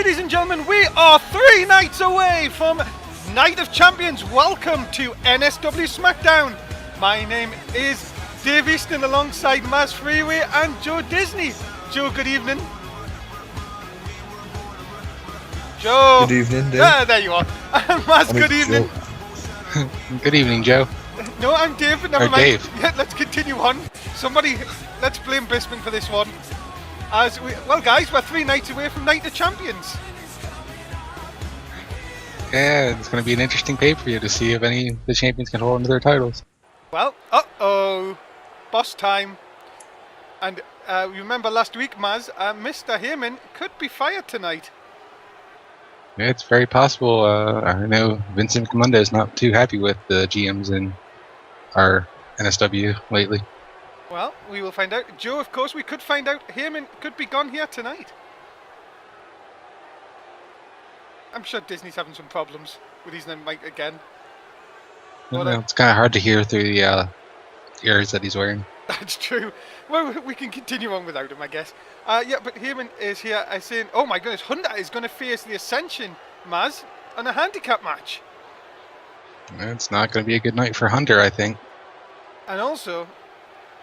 Ladies and gentlemen, we are 3 nights away from Night of Champions. Welcome to NSW Smackdown. My name is Dave Easton alongside Mazz Freeway and Joe Disney. Joe, good evening. Joe. Good evening, Dave. There you are. Mazz, good evening. Good evening, Joe. No, I'm Dave, but never mind. Dave. Yeah, let's continue on. Somebody, let's blame Bisping for this one. Well, guys, we're 3 nights away from Night of Champions. Yeah, it's going to be an interesting pay-per-view to see if any of the champions can hold on to their titles. Well, boss time. And you remember last week, Mazz, Mr. Heyman could be fired tonight. Yeah, it's very possible. I know Vincent McMahon is not too happy with the GMs in our NSW lately. Well, we will find out. Joe, of course, we could find out Heyman could be gone here tonight. I'm sure Disney's having some problems with his name mic again. But, it's kind of hard to hear through the ears that he's wearing. That's true. Well, we can continue on without him, I guess. Yeah, but Heyman is here saying, oh my goodness, Honda is going to face the Ascension, Mazz, on a handicap match. It's not going to be a good night for Hunter, I think. And also,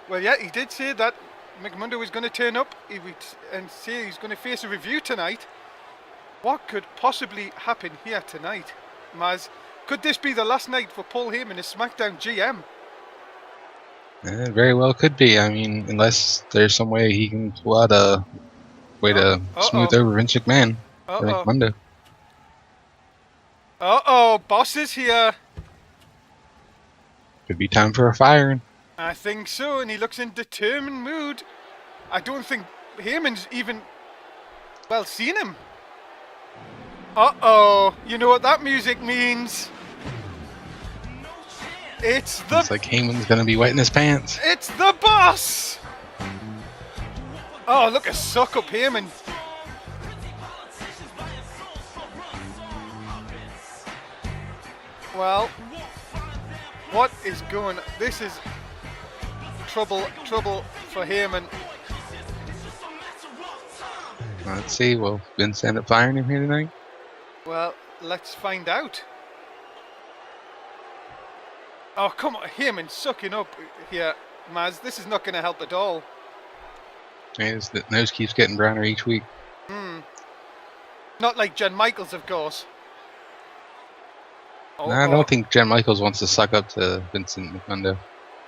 well, yeah, he did say that McMundo was going to turn up and say he's going to face a review tonight. What could possibly happen here tonight, Mazz? Could this be the last night for Paul Heyman as SmackDown GM? It very well could be. I mean, unless there's some way he can pull out a way to smooth over Vince McMahon or McMundo. Boss is here. Could be time for a firing. I think so, and he looks in determined mood. I don't think Heyman's even, well, seen him. You know what that music means? It's like Heyman's gonna be wetting his pants. It's the boss! Oh, look, a suck up Heyman. Well, what is going on? This is trouble for Heyman. Let's see, will Vince end up firing him here tonight? Well, let's find out. Oh, come on, Heyman sucking up here, Mazz. This is not going to help at all. His nose keeps getting browner each week. Not like Jen Michaels, of course. I don't think Jen Michaels wants to suck up to Vincent McMahon.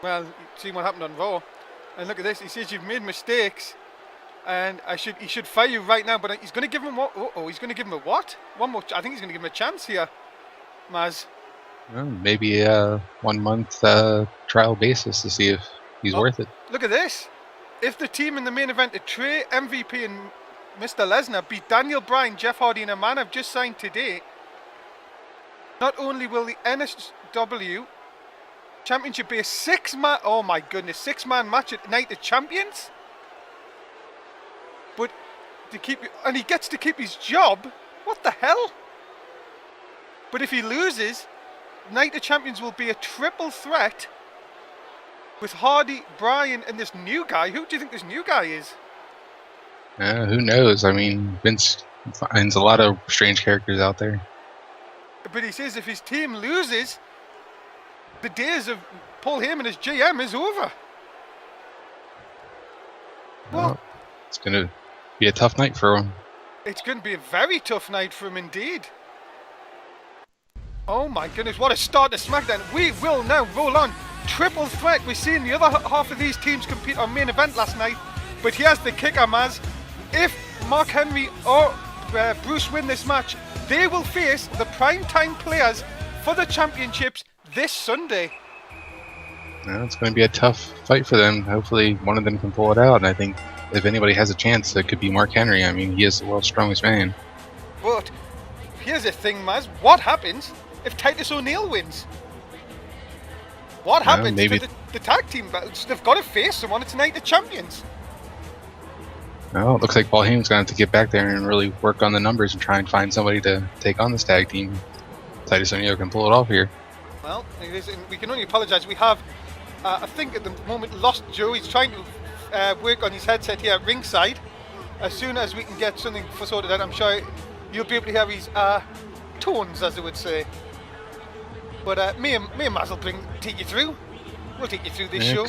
Well, see what happened on Raw. And look at this. He says you've made mistakes, and he should fire you right now. But he's going to give him what? He's going to give him a what? One more. I think he's going to give him a chance here, Mazz. Well, maybe a 1 month trial basis to see if he's worth it. Look at this. If the team in the main event of Trey, MVP, and Mr. Lesnar beat Daniel Bryan, Jeff Hardy, and a man I've just signed today, not only will the NSW Championship be a 6-man, oh my goodness, 6-man match at Night of Champions, but and he gets to keep his job. What the hell? But if he loses, Night of Champions will be a triple threat with Hardy, Bryan, and this new guy. Who do you think this new guy is? Who knows? I mean, Vince finds a lot of strange characters out there. But he says if his team loses, the days of Paul Heyman as GM is over. Well, it's going to be a tough night for him. It's going to be a very tough night for him indeed. Oh my goodness, what a start to SmackDown. We will now roll on. Triple threat. We've seen the other half of these teams compete on main event last night. But here's the kicker, Mazz. If Mark Henry or Bruce win this match, they will face the primetime players for the championships this Sunday. Well, it's going to be a tough fight for them. Hopefully one of them can pull it out. And I think if anybody has a chance, it could be Mark Henry. I mean, he is the world's strongest man. But here's the thing, Mazz. What happens if Titus O'Neil wins? What happens to the tag team battles? They've got to face someone. It's Night of Champions. Well, it looks like Paul Heyman's going to have to get back there and really work on the numbers and try and find somebody to take on this tag team. Titus O'Neil can pull it off here. Well, we can only apologise. We have, I think at the moment, lost Joe. He's trying to work on his headset here at ringside. As soon as we can get something sorted out, I'm sure you'll be able to hear his tones, as they would say. But me and Mazz will take you through. We'll take you through this show.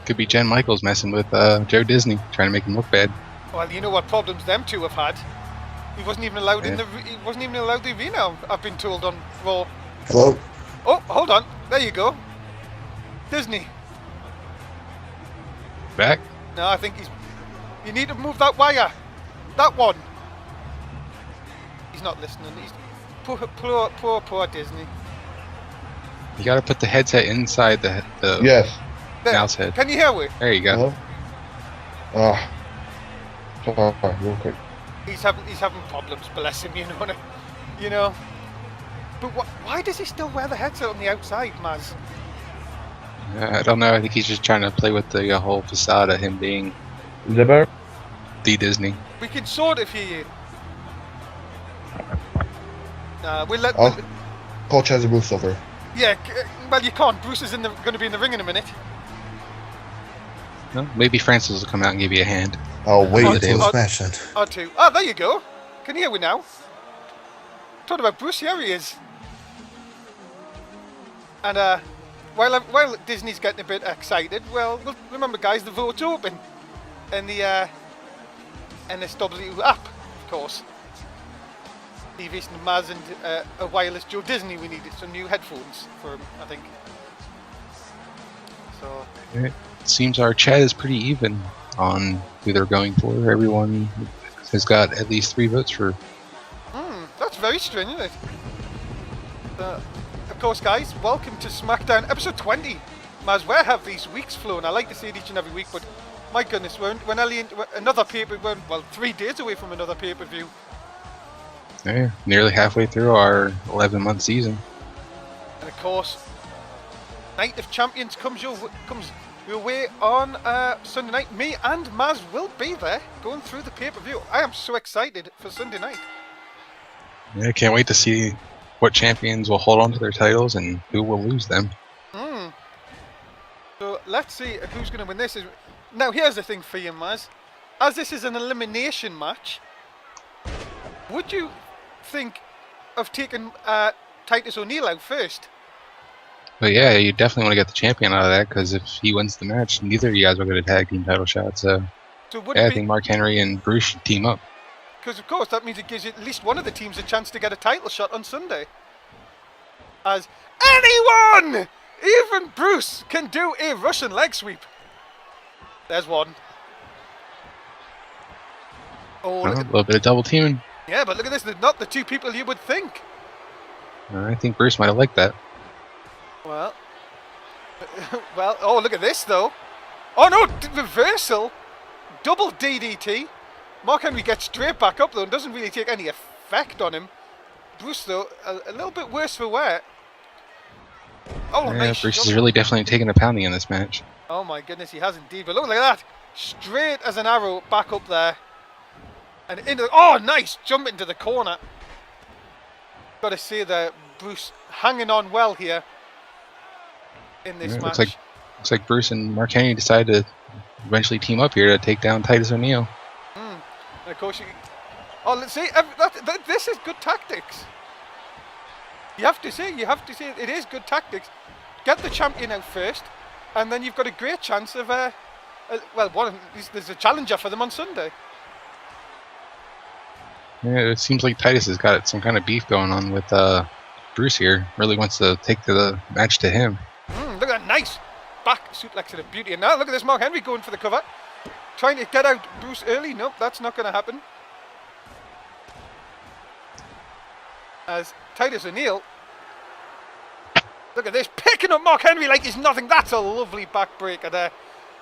Could be Jen Michaels messing with Joe Disney, trying to make him look bad. Well, you know what problems them two have had. He wasn't even allowed in the. He wasn't even allowed the arena. I've been told on Raw. Hello. Oh, hold on. There you go. Disney. Back? No, I think he's. You need to move that wire. That one. He's not listening. He's poor Disney. You gotta put the headset inside the Yes. mouse head. Can you hear me? There you go. Hello? Sorry, real quick. He's having problems. Bless him. You know. But why does he still wear the headset on the outside, Mazz? I don't know. I think he's just trying to play with the whole facade of him being Is that better? the Disney. We can sort of hear you. We'll let. Coach has a roof over. Yeah, well, you can't. Bruce is going to be in the ring in a minute. No, maybe Francis will come out and give you a hand. I'll wait Oh, until oh, smash it. Or two. Oh, there you go. Can you hear me now? Talking about Bruce, here he is. And while Disney's getting a bit excited, well, remember, guys, the vote's open in the NSW app, of course. Steve Easton, Mazz, and a wireless Joe Disney. We needed some new headphones for him, I think. So It seems our chat is pretty even on who they're going for. Everyone has got at least 3 votes for. that's very strange, isn't it? Of course, guys, welcome to Smackdown episode 20. Mazz, where have these weeks flown? I like to see it each and every week, but my goodness, we're another pay-per-view. Well, 3 days away from another pay-per-view. Yeah, nearly halfway through our 11-month season. And of course, Night of Champions comes your way on Sunday night. Me and Mazz will be there going through the pay-per-view. I am so excited for Sunday night. Yeah, can't wait to see what champions will hold on to their titles and who will lose them. So let's see who's going to win this. Now here's the thing for you, Mazz. As this is an elimination match, would you think of taking Titus O'Neil out first? But yeah, you definitely want to get the champion out of that, because if he wins the match, neither of you guys will get a tag team title shot. So yeah, I think Mark Henry and Bruce should team up. Because of course that means it gives at least one of the teams a chance to get a title shot on Sunday. As anyone, even Bruce, can do a Russian leg sweep. There's one. Oh, A little bit of double teaming. Yeah, but look at this. They're not the 2 people you would think. I think Bruce might have liked that. Well, oh, look at this, though. Oh, no, reversal. Double DDT. Mark Henry gets straight back up, though, and doesn't really take any effect on him. Bruce, though, a little bit worse for wear. Oh, yeah, nice. Bruce is really definitely taking a pounding in this match. Oh, my goodness, he has indeed. But look at that. Straight as an arrow back up there. And into oh, nice jump into the corner. Got to say that Bruce hanging on well here in this match. Looks like Bruce and Mark Henry decided to eventually team up here to take down Titus O'Neil. And of course, let's see. This is good tactics. You have to say it is good tactics. Get the champion out first, and then you've got a great chance of there's a challenger for them on Sunday. Yeah, it seems like Titus has got some kind of beef going on with Bruce here. Really wants to take the match to him. Look at that nice back suplex to the beauty. And now look at this Mark Henry going for the cover. Trying to get out Bruce early. Nope, that's not going to happen. As Titus O'Neil, look at this, picking up Mark Henry like he's nothing. That's a lovely backbreaker there.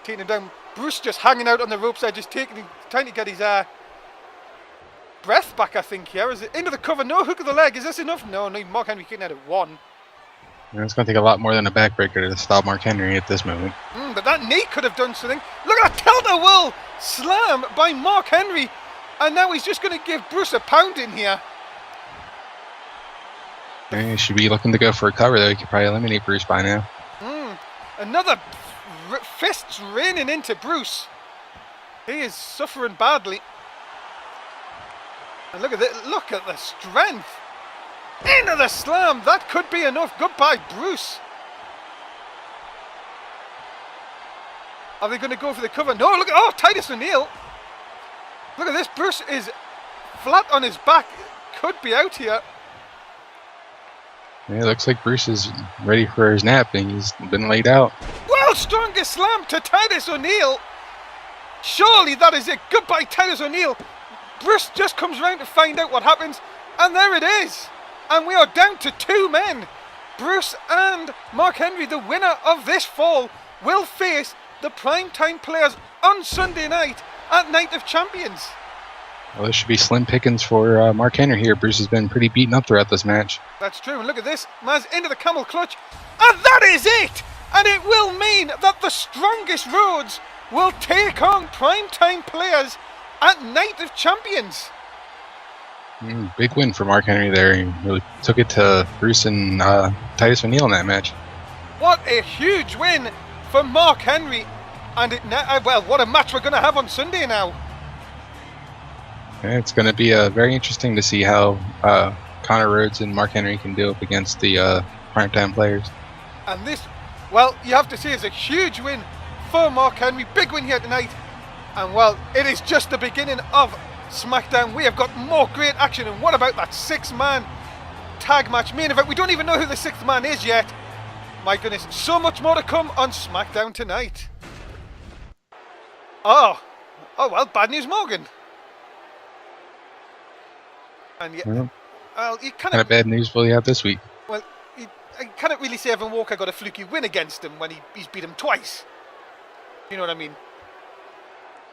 Taking him down. Bruce just hanging out on the ropes there, just trying to get his breath back, I think, here. Is it into the cover? No hook of the leg. Is this enough? No, Mark Henry kicking out at 1. Yeah, it's going to take a lot more than a backbreaker to stop Mark Henry at this moment. But that knee could have done something. Look at that tilt-a-whirl slam by Mark Henry. And now he's just going to give Bruce a pounding here. Yeah, he should be looking to go for a cover, though. He could probably eliminate Bruce by now. Another fists raining into Bruce. He is suffering badly. And look at the strength. Into the slam. That could be enough. Goodbye, Bruce. Are they going to go for the cover? No, look. Oh, Titus O'Neil. Look at this. Bruce is flat on his back. Could be out here. Yeah, it looks like Bruce is ready for his nap and he's been laid out. World's strongest slam to Titus O'Neil. Surely that is it. Goodbye, Titus O'Neil. Bruce just comes round to find out what happens. And there it is. And we are down to 2 men. Bruce and Mark Henry, the winner of this fall, will face the primetime players on Sunday night at Night of Champions. Well, this should be slim pickings for Mark Henry here. Bruce has been pretty beaten up throughout this match. That's true. And look at this. Mazz into the camel clutch. And that is it. And it will mean that the strongest roads will take on primetime players at Night of Champions. Big win for Mark Henry there. He really took it to Bruce and Titus O'Neil in that match. What a huge win for Mark Henry. And well, what a match we're going to have on Sunday now. Yeah, it's going to be very interesting to see how Connor Rhodes and Mark Henry can do up against the primetime players. And this, well, you have to say, is a huge win for Mark Henry. Big win here tonight. And well, it is just the beginning of Smackdown. We have got more great action. And what about that 6-man tag match main event? We don't even know who the 6th man is yet. My goodness, so much more to come on Smackdown tonight. Oh well, bad news, Morgan. And yeah, well, you kind of bad news will you have this week? Well, I cannot really say Evan Walker got a fluky win against him when he's beat him twice. You know what I mean?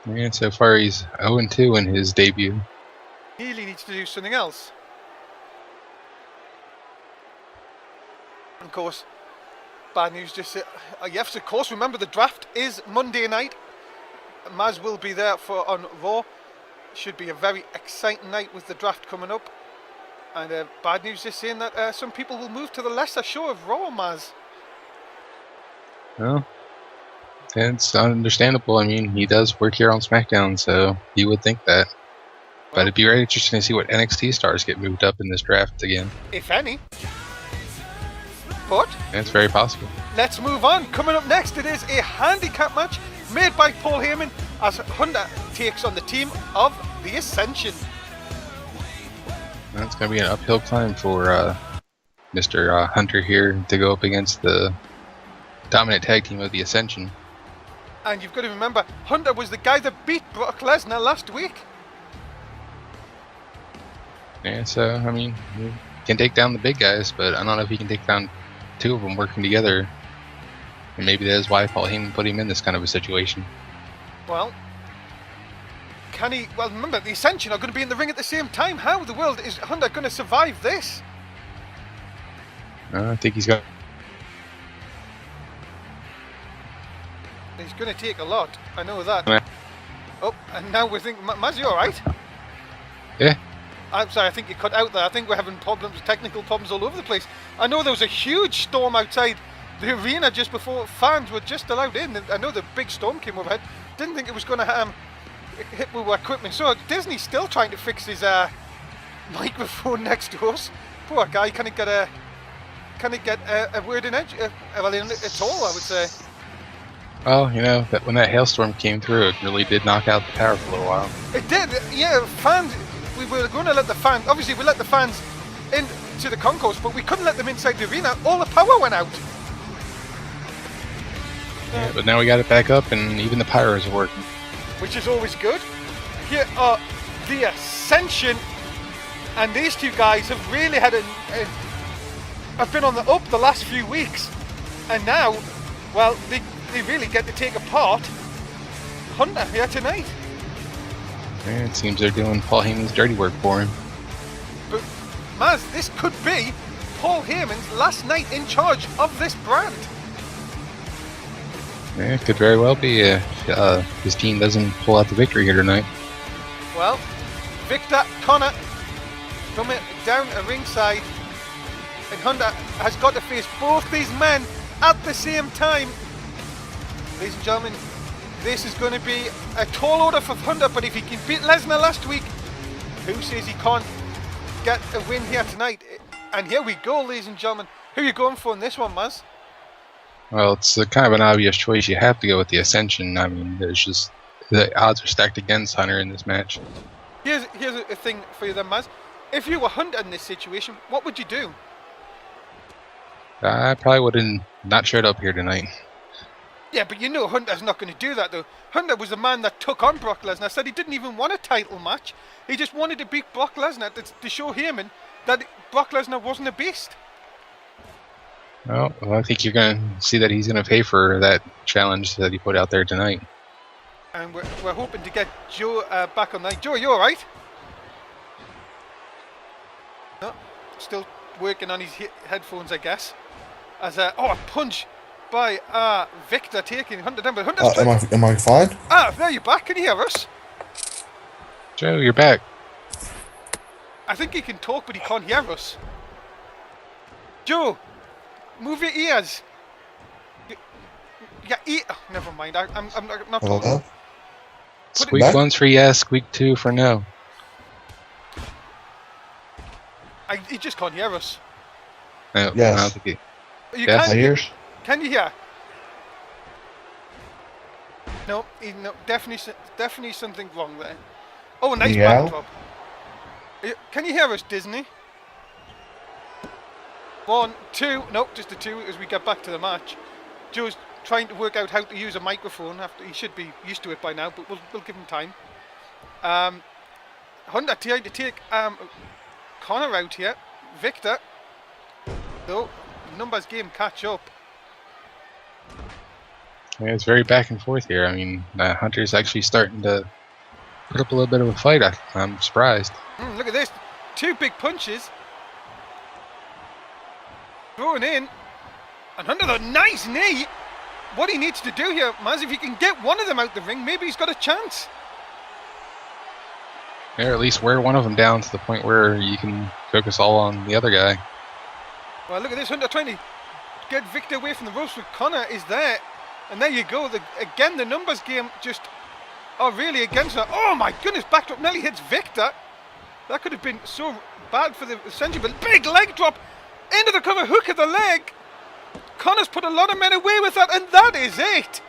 Yeah, so far he's 0-2 in his debut. He really needs to do something else. Of course, bad news just yes, of course, remember the draft is Monday night. Mazz will be there on Raw. Should be a very exciting night with the draft coming up. And bad news just saying that some people will move to the lesser show of Raw, Mazz. Well, it's understandable. I mean, he does work here on SmackDown, so you would think that. But it'd be very interesting to see what NXT stars get moved up in this draft again. If any. But it's very possible. Let's move on. Coming up next, it is a handicap match made by Paul Heyman as Hunter takes on the team of the Ascension. It's going to be an uphill climb for Mr. Hunter here to go up against the dominant tag team of the Ascension. And you've got to remember, Hunter was the guy that beat Brock Lesnar last week. Yeah, so, I mean, he can take down the big guys, but I don't know if he can take down 2 of them working together. And maybe that is why Paul Heyman put him in this kind of a situation. Well, can he? Well, remember, the Ascension are going to be in the ring at the same time. How in the world is Hunter going to survive this? I think he's got... He's going to take a lot. I know that. Oh, and now we're thinking... Mazz, you alright? Yeah. I'm sorry, I think you cut out there. I think we're having problems, technical problems all over the place. I know there was a huge storm outside the arena just before fans were just allowed in. I know the big storm came overhead. Didn't think it was going to hit with equipment. So Disney's still trying to fix his microphone next to us. Poor guy, can he get a word in edge? Well, at all, I would say. Well, you know, that when that hailstorm came through, it really did knock out the power for a little while. It did, yeah. Fans, we were going to let the fans. Obviously, we let the fans into the concourse, but we couldn't let them inside the arena. All the power went out. Yeah, but now we got it back up, and even the pyros are working. Which is always good. Here are the Ascension, and these 2 guys have really had have been on the up the last few weeks, and now, well, they really get to take apart Hunter here tonight. Yeah, it seems they're doing Paul Heyman's dirty work for him. But Mazz, this could be Paul Heyman's last night in charge of this brand. Yeah, it could very well be if his team doesn't pull out the victory here tonight. Well, Victor Connor coming down a ringside, and Hunter has got to face both these men at the same time. Ladies and gentlemen, this is going to be a tall order for Hunter, but if he can beat Lesnar last week, Who says he can't get a win here tonight? And here we go, ladies and gentlemen. Who are you going for in this one, Mazz? Well, it's a kind of an obvious choice. You have to go with the Ascension. I mean, there's just the odds are stacked against Hunter in this match. Here's a thing for you then, Mazz. If you were Hunter in this situation, what would you do? I probably would have not showed up here tonight. Yeah, but you know Hunter's not going to do that, though. Hunter was the man that took on Brock Lesnar, said he didn't even want a title match. He just wanted to beat Brock Lesnar to show Heyman that Brock Lesnar wasn't a beast. Well, I think you're going to see that he's going to pay for that challenge that he put out there tonight. And we're hoping to get Joe back on line. Joe, are you alright? No, still working on his headphones, I guess. As a punch by Victor taking Hunter down. But Hunter's am I fine? There you're back. Can you hear us? Joe, you're back. I think he can talk, but he can't hear us. Joe, move your ears. Never mind. I'm not talking. Squeak 1's for yes, squeak 2 for no. He just can't hear us. No, yes. I don't think he... You yes. can, ears? Can you hear? No, definitely something wrong there. Oh, nice backdrop. Can you hear us, Disney? 1, 2. Nope, just a 2 as we get back to the match. Joe's trying to work out how to use a microphone. He should be used to it by now, but we'll give him time. Hunter trying to take Connor out here. Victor. Though, numbers game catch up. Yeah, it's very back and forth here. I mean, Hunter's actually starting to put up a little bit of a fight. I'm surprised. Look at this. 2 big punches. Throwing in. And Hunter, a nice knee. What he needs to do here, Mazz, if he can get one of them out the ring, maybe he's got a chance. Or at least wear one of them down to the point where you can focus all on the other guy. Well, look at this. Hunter trying to get Victor away from the ropes, but Connor is there. And there you go. Again, the numbers game just are really against her. Oh my goodness, backdrop nearly hits Victor. That could have been so bad for the Ascension, but big leg drop into the cover, hook of the leg. Connor's put a lot of men away with that, and that is it.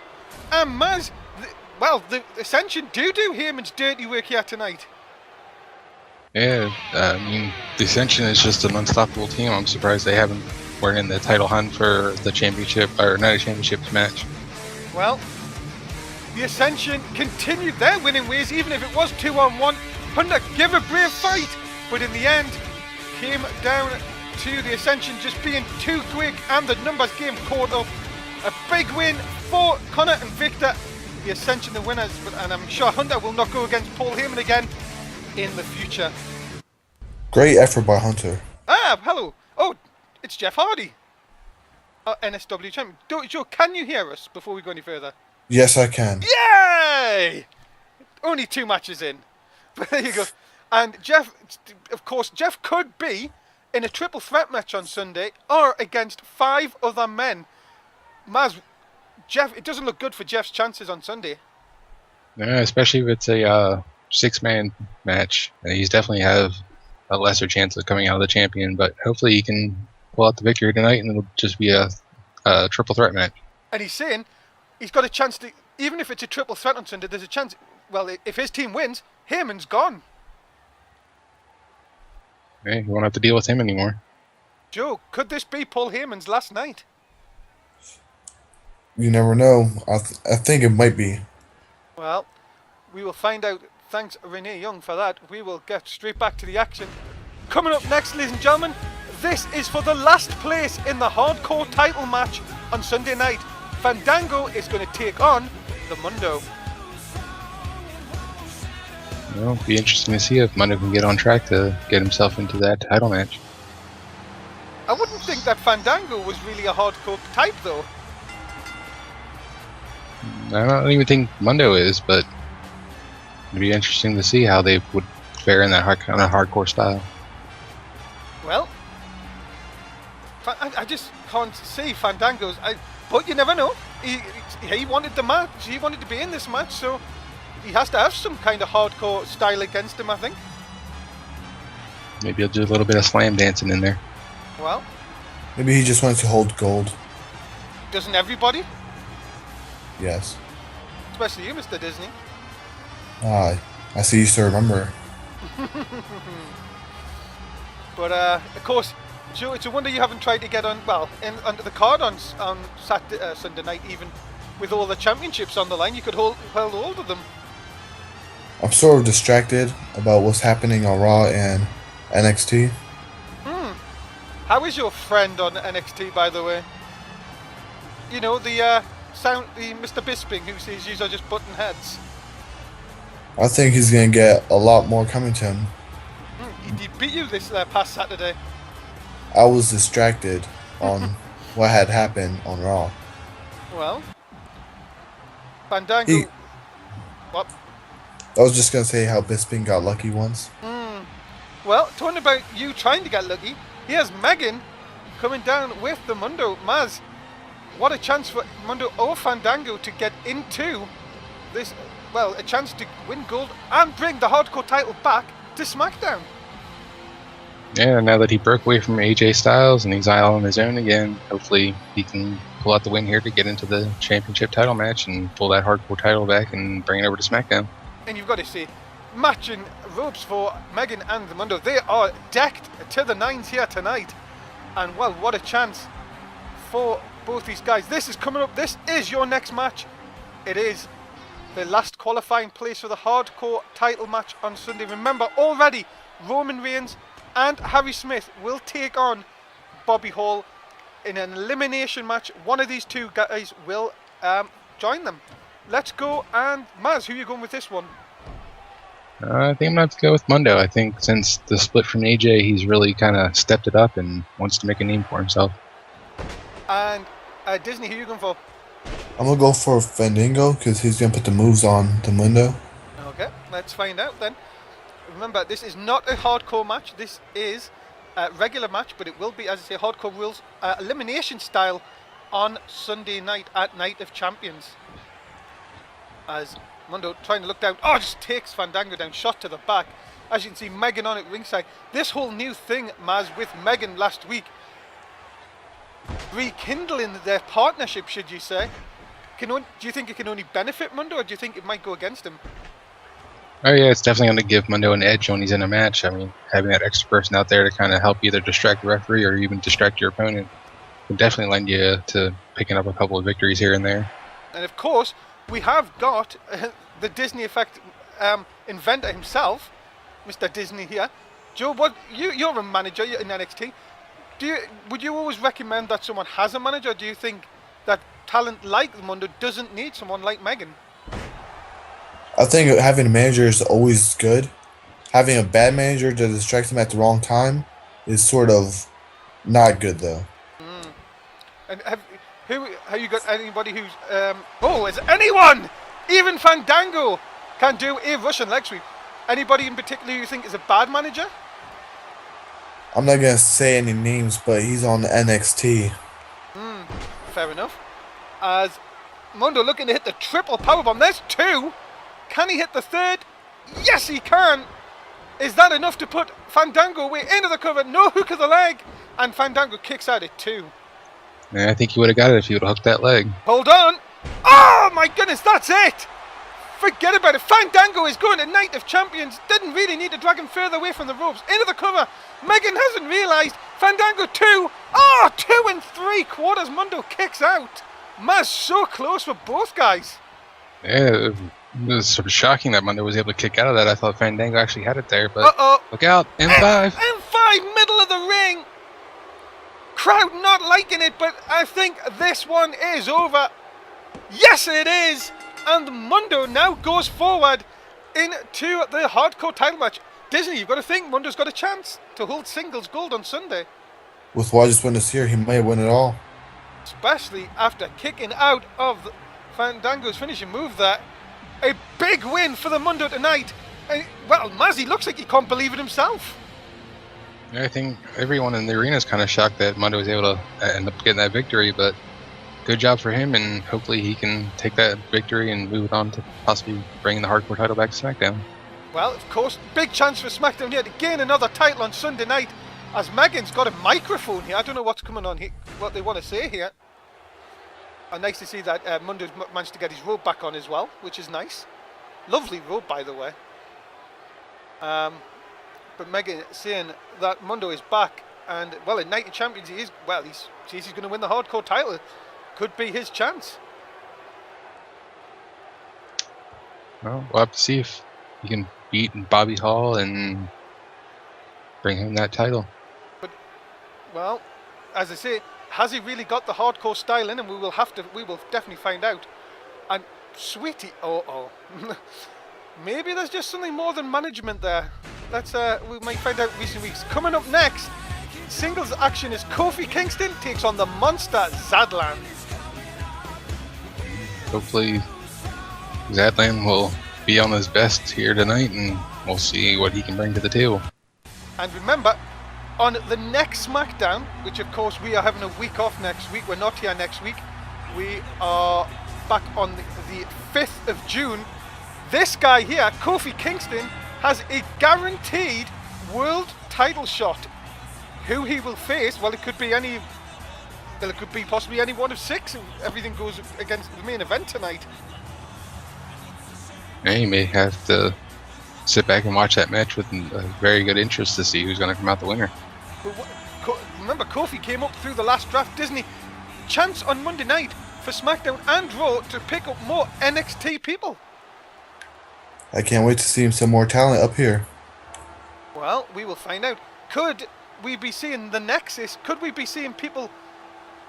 And Mazz, the Ascension do Heyman's dirty work here tonight. Yeah, I mean, the Ascension is just an unstoppable team. I'm surprised they weren't in the title hunt for the championship, or not a championships match. Well, the Ascension continued their winning ways, even if it was 2-on-1. Hunter gave a brave fight, but in the end, came down to the Ascension just being too quick, and the numbers game caught up. A big win for Connor and Victor. The Ascension the winners, and I'm sure Hunter will not go against Paul Heyman again in the future. Great effort by Hunter. Hello. Oh, it's Jeff Hardy, NSW champion. Joe, can you hear us before we go any further? Yes, I can. Yay! Only 2 matches in. But there you go. And Jeff, of course, Jeff could be in a triple threat match on Sunday or against 5 other men. Mazz, Jeff, it doesn't look good for Jeff's chances on Sunday. Yeah, especially if it's a 6-man match. He's definitely have a lesser chance of coming out of the champion, but hopefully he can pull out the victory tonight and it'll just be a triple threat match. And he's saying he's got a chance to, even if it's a triple threat on Sunday, there's a chance, well, if his team wins, Heyman's gone. Hey, you won't have to deal with him anymore. Joe, could this be Paul Heyman's last night? You never know. I think it might be. Well, we will find out. Thanks, Renee Young, for that. We will get straight back to the action. Coming up next, ladies and gentlemen, this is for the last place in the hardcore title match on Sunday night. Fandango is going to take on the Mundo. Well, it'll be interesting to see if Mundo can get on track to get himself into that title match. I wouldn't think that Fandango was really a hardcore type, though. I don't even think Mundo is, but it'd be interesting to see how they would fare in that kind of hardcore style. Well, I just can't see Fandango's. But you never know. He wanted the match. He wanted to be in this match, so he has to have some kind of hardcore style against him, I think. Maybe he'll do a little bit of slam dancing in there. Well, Maybe he just wants to hold gold. doesn't everybody? Yes. Especially you, Mr. Disney. Ah, I see you still remember. But of course, Joe, it's a wonder you haven't tried to get on under the card on Saturday, Sunday night, even with all the championships on the line. You could hold hold of them. I'm sort of distracted about what's happening on Raw and NXT. How is your friend on NXT, by the way? You know, the Mr. Bisping, who says these are just button heads. I think he's gonna get a lot more coming to him. He beat you this past Saturday. I was distracted on what had happened on Raw. Well, Fandango. What? I was just gonna say how Bisping got lucky once. Well, talking about you trying to get lucky, here's Megan coming down with the Mundo. Mazz, what a chance for Mundo or Fandango to get into this, well, a chance to win gold and bring the hardcore title back to SmackDown. Yeah, now that he broke away from AJ Styles and he's all on his own again, hopefully he can pull out the win here to get into the championship title match and pull that hardcore title back and bring it over to SmackDown. And you've got to see, matching robes for Megan and the Mundo. They are decked to the nines here tonight. And well, what a chance for both these guys. This is coming up. This is your next match. It is the last qualifying place for the hardcore title match on Sunday. Remember, already Roman Reigns and Harry Smith will take on Bobby Hall in an elimination match. One of these two guys will join them. Let's go, and Mazz, who are you going with this one? I think I'm going to have to go with Mundo. I think since the split from AJ, he's really kind of stepped it up and wants to make a name for himself. And Disney, who are you going for? I'm gonna go for Fandango because he's gonna put the moves on the Mundo. Okay, let's find out then. Remember, this is not a hardcore match. This is a regular match, but it will be, as I say, hardcore rules, elimination style on Sunday night at Night of Champions. As Mundo trying to look down, just takes Fandango down, shot to the back. As you can see, Megan on at ringside. This whole new thing, Mazz, with Megan last week, rekindling their partnership, should you say? Do you think it can only benefit Mundo, or do you think it might go against him? Oh yeah, it's definitely going to give Mundo an edge when he's in a match. I mean, having that extra person out there to kind of help either distract the referee or even distract your opponent can definitely lend you to picking up a couple of victories here and there. And of course, we have got the Disney effect inventor himself, Mr. Disney here. Joe, you're a manager in NXT. Would you always recommend that someone has a manager? Or do you think that talent like Mundo doesn't need someone like Megan? I think having a manager is always good. Having a bad manager that distracts him at the wrong time is sort of not good, though. And have you got anybody who's is anyone? Even Fandango can do a Russian leg sweep. Anybody in particular you think is a bad manager? I'm not gonna say any names, but he's on NXT. Fair enough. As Mundo looking to hit the triple powerbomb. There's two. Can he hit the third? Yes, he can. Is that enough to put Fandango away into the cover? No hook of the leg. And Fandango kicks out at 2. Yeah, I think he would have got it if he would have hooked that leg. Hold on. Oh, my goodness, that's it. Forget about it. Fandango is going to Night of Champions. Didn't really need to drag him further away from the ropes. Into the cover. Megan hasn't realised. Fandango 2. 2 3/4. Mundo kicks out. Mazz so close for both guys. Yeah, it was sort of shocking that Mundo was able to kick out of that. I thought Fandango actually had it there, but look out. M5. M5, middle of the ring. Crowd not liking it, but I think this one is over. Yes, it is. And Mundo now goes forward into the hardcore title match. Disney, you've got to think Mundo's got a chance to hold singles gold on Sunday. With what I just witnessed here, he might win it all. Especially after kicking out of Fandango's finishing move there. A big win for the Mundo tonight. And, well, Mazzy looks like he can't believe it himself. Yeah, I think everyone in the arena is kind of shocked that Mundo was able to end up getting that victory, but good job for him, and hopefully he can take that victory and move it on to possibly bringing the hardcore title back to SmackDown. well, of course, big chance for SmackDown here to gain another title on Sunday night, as Megan's got a microphone here. I don't know what's coming on here, what they want to say here. And nice to see that Mundo's managed to get his robe back on as well, which is nice. Lovely robe, by the way. But Megan saying that Mundo is back, and well, in Night of Champions, he is. Well, he's going to win the hardcore title. Could be his chance. Well, we'll have to see if he can beat Bobby Hall and bring him that title. But, well, as I say, has he really got the hardcore style in him? We will definitely find out. And Sweetie, maybe there's just something more than management there. We might find out in recent weeks. Coming up next, singles action is Kofi Kingston takes on the monster Zadlan. Hopefully Zadlan will be on his best here tonight, and we'll see what he can bring to the table. And remember, on the next SmackDown, which of course we are having a week off next week, we're not here next week, we are back on the 5th of June. This guy here, Kofi Kingston, has a guaranteed world title shot. Who he will face, well, it could be possibly any one of 6 if everything goes against the main event tonight. Yeah, you may have to sit back and watch that match with very good interest to see who's going to come out the winner. But remember, Kofi came up through the last draft, Disney. Chance on Monday night for SmackDown and Raw to pick up more NXT people. I can't wait to see some more talent up here. Well, we will find out. Could we be seeing the Nexus? Could we be seeing people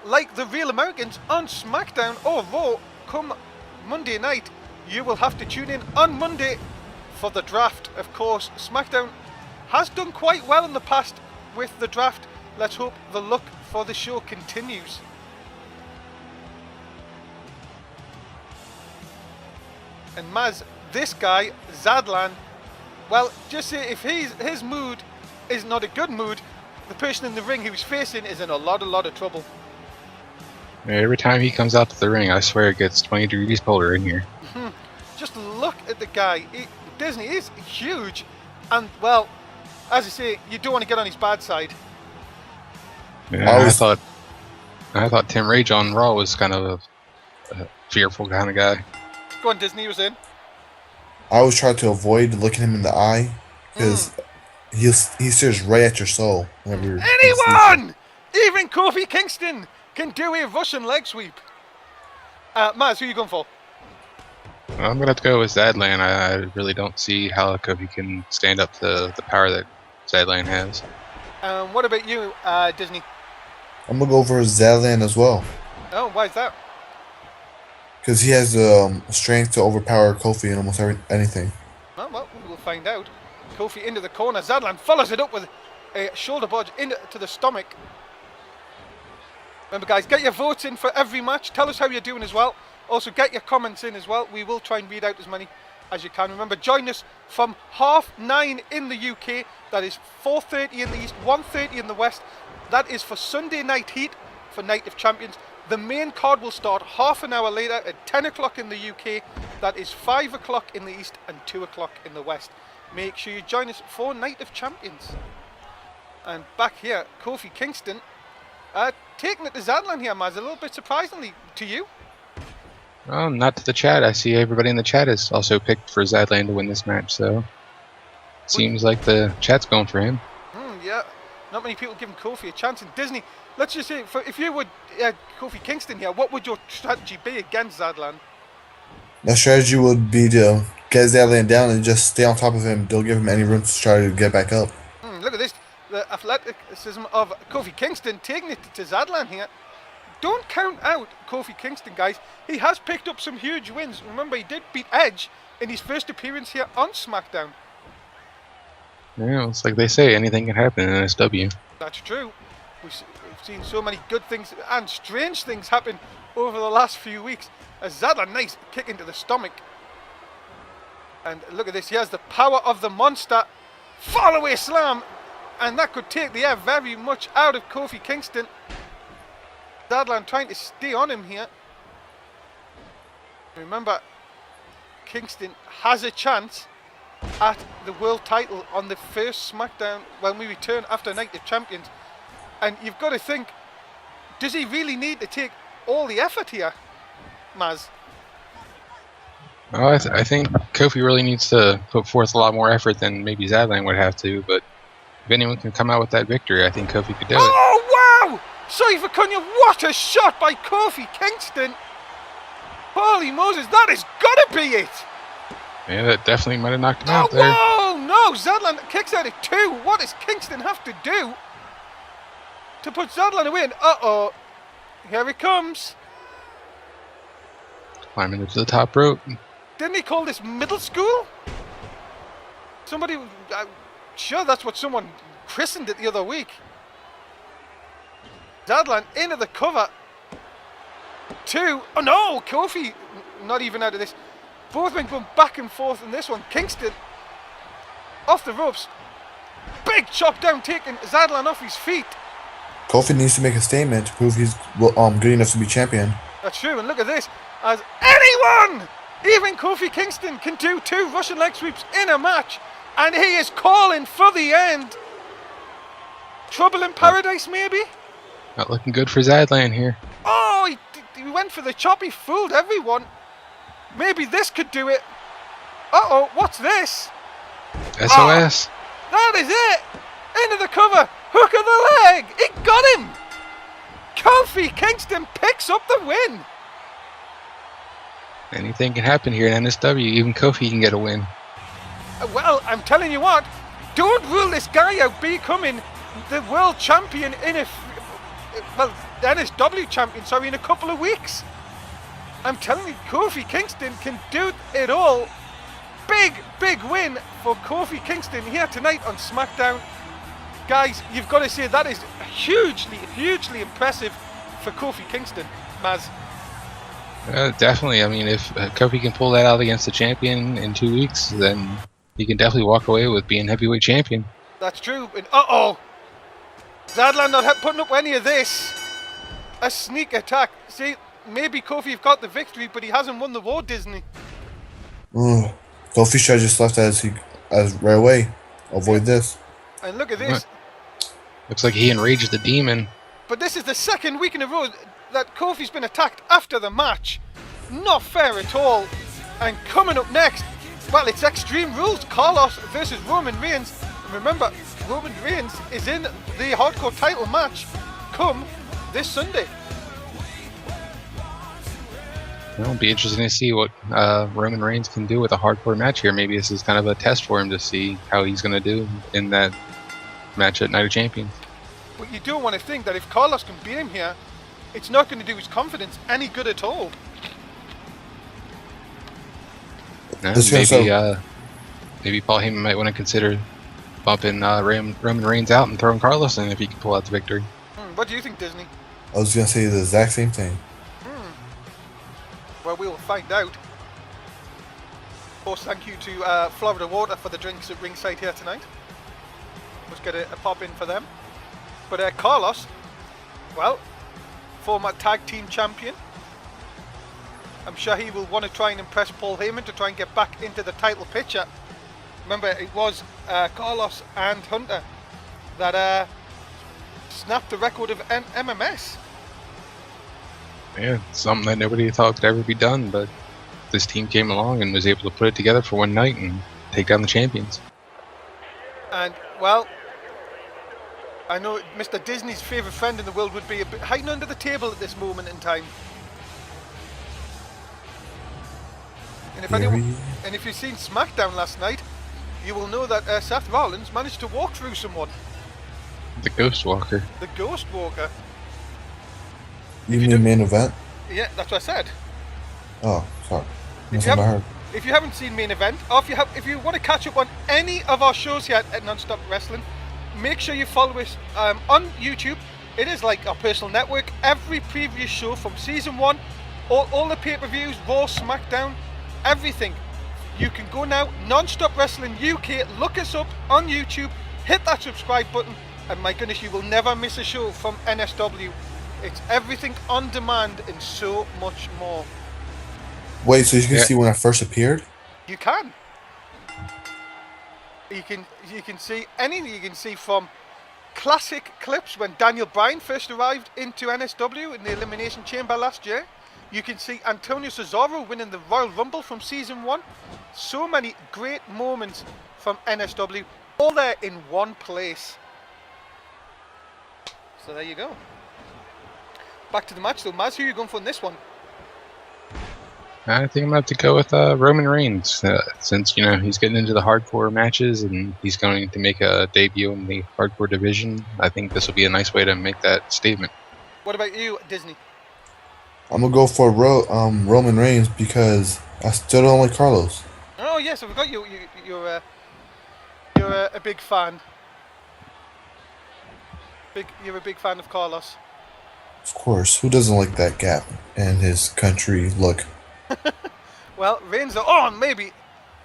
like the Real Americans on SmackDown or Raw come Monday night? You will have to tune in on Monday for the draft. Of course, SmackDown has done quite well in the past with the draft. Let's hope the luck for the show continues. And Mazz, this guy, Zadlan, well, just say if his mood is not a good mood, the person in the ring he was facing is in a lot of trouble. Every time he comes out to the ring, I swear it gets 20 degrees colder in here. Just look at the guy. Disney is huge, and well, as I say, you don't want to get on his bad side. Yeah, I thought Tim Rage on Raw was kind of a fearful kind of guy. Go on, Disney was in. I always try to avoid looking him in the eye because he stares right at your soul. Whenever anyone, even Kofi Kingston, can do a Russian leg sweep. Mazz, who are you going for? I'm going to have to go with Zadlan. I really don't see how Kofi can stand up to the power that Zadlan has. What about you, Disney? I'm going to go for Zadlan as well. Oh, why is that? Because he has strength to overpower Kofi in almost anything. Well, we will find out. Kofi into the corner. Zadlan follows it up with a shoulder barge into the stomach. Remember, guys, get your votes in for every match. Tell us how you're doing as well. Also, get your comments in as well. We will try and read out as many as you can. Remember, join us from 9:30 in the UK. That is 4:30 in the East, 1:30 in the West. That is for Sunday Night Heat for Night of Champions. The main card will start half an hour later at 10 o'clock in the UK. That is 5 o'clock in the East and 2 o'clock in the West. Make sure you join us for Night of Champions. And back here, Kofi Kingston taking it to Zadlan here, Mazz, a little bit surprisingly to you. Well, not to the chat. I see everybody in the chat has also picked for Zadlan to win this match, so seems like the chat's going for him. Yeah, not many people giving Kofi a chance. And Disney, let's just say, if you would Kofi Kingston here, what would your strategy be against Zadlan? My strategy would be to get Zadlan down and just stay on top of him. Don't give him any room to try to get back up. Look at this, the athleticism of Kofi Kingston taking it to Zadlan here. Don't count out Kofi Kingston, guys. He has picked up some huge wins. Remember, he did beat Edge in his first appearance here on SmackDown. Yeah, it's like they say, anything can happen in NSW. That's true. We've seen so many good things and strange things happen over the last few weeks. As Zadlan, nice kick into the stomach. And look at this, he has the power of the monster. Fall away slam. And that could take the air very much out of Kofi Kingston. Zadlan trying to stay on him here. Remember, Kingston has a chance at the world title on the first SmackDown when we return after Night of Champions. And you've got to think, does he really need to take all the effort here, Mazz? Well, I think Kofi really needs to put forth a lot more effort than maybe Zadlan would have to, but if anyone can come out with that victory, I think Kofi could do it. Oh, wow! Sorry for cutting you. What a shot by Kofi Kingston. Holy Moses, that has got to be it. Yeah, that definitely might have knocked him out there. Whoa, no, Zadlan kicks out at 2. What does Kingston have to do to put Zadlan away? And uh-oh, here it comes. Climbing into the top rope. Didn't he call this middle school? Somebody, sure that's what someone christened it the other week. Zadlan into the cover. 2. Oh no, Kofi not even out of this. Both men going back and forth in this one. Kingston off the ropes. Big chop down, taking Zadlan off his feet. Kofi needs to make a statement to prove he's good enough to be champion. That's true, and look at this. As anyone, even Kofi Kingston, can do 2 Russian leg sweeps in a match, and he is calling for the end. Trouble in paradise, maybe? Not looking good for Zadlan here. Oh, he went for the chop. He fooled everyone. Maybe this could do it. Uh-oh, what's this? SOS. Oh, that is it. Into the cover. Hook of the leg. It got him. Kofi Kingston picks up the win. Anything can happen here in NSW. Even Kofi can get a win. Well, I'm telling you what. Don't rule this guy out becoming the world champion in the NSW champion, in a couple of weeks. I'm telling you, Kofi Kingston can do it all. Big win for Kofi Kingston here tonight on SmackDown. Guys, you've got to say that is hugely impressive for Kofi Kingston, Mazz. Definitely. I mean, if Kofi can pull that out against the champion in 2 weeks, then he can definitely walk away with being heavyweight champion. That's true. And uh-oh, Zadlan not putting up any of this. A sneak attack. See, maybe Kofi have got the victory, but he hasn't won the war, Disney. Kofi should have just left as right away. Avoid this. And look at this. Looks like he enraged the demon. But this is the second week in a row that Kofi's been attacked after the match. Not fair at all. And coming up next, well, it's Extreme Rules. Carlos versus Roman Reigns. And remember, Roman Reigns is in the Hardcore title match come this Sunday. It'll be interesting to see what Roman Reigns can do with a hardcore match here. Maybe this is kind of a test for him to see how he's going to do in that match at Night of Champions. But you don't want to think that if Carlos can beat him here, it's not going to do his confidence any good at all. No, maybe Paul Heyman might want to consider bumping Roman Reigns out and throwing Carlos in if he can pull out the victory. What do you think, Disney? I was going to say the exact same thing. Well, we'll find out. Of course, thank you to Florida Water for the drinks at ringside here tonight. Let's get a pop in for them. But Carlos, well, former tag team champion. I'm sure he will want to try and impress Paul Heyman to try and get back into the title picture. Remember, it was Carlos and Hunter that snapped the record of MMS. Yeah, something that nobody thought could ever be done, but this team came along and was able to put it together for one night and take down the champions. And, well, I know Mr. Disney's favourite friend in the world would be a bit hiding under the table at this moment in time. And if you've seen SmackDown last night, you will know that Seth Rollins managed to walk through someone. The Ghost Walker. The Ghost Walker. You mean main event? Yeah, that's what I said. Oh, sorry. If you haven't seen main event, or if you want to catch up on any of our shows here at Non-Stop Wrestling, make sure you follow us on YouTube. It is like our personal network. Every previous show from season 1, all the pay-per-views, Raw, SmackDown, everything. You can go now, Non-Stop Wrestling UK, look us up on YouTube, hit that subscribe button, and my goodness, you will never miss a show from NSW. It's everything on demand and so much more. Wait, so you can see when I first appeared? You can. You can see from classic clips when Daniel Bryan first arrived into NSW in the Elimination Chamber last year. You can see Antonio Cesaro winning the Royal Rumble from Season 1. So many great moments from NSW, all there in one place. So there you go. Back to the match though. Mazz, who are you going for in this one? I think I'm going to have to go with Roman Reigns, since, you know, he's getting into the hardcore matches and he's going to make a debut in the hardcore division. I think this will be a nice way to make that statement. What about you, Disney? I'm going to go for Roman Reigns because I still don't like Carlos. Oh, yes, I forgot you're a big fan. You're a big fan of Carlos. Of course, who doesn't like that gap and his country look? Well, Reigns are maybe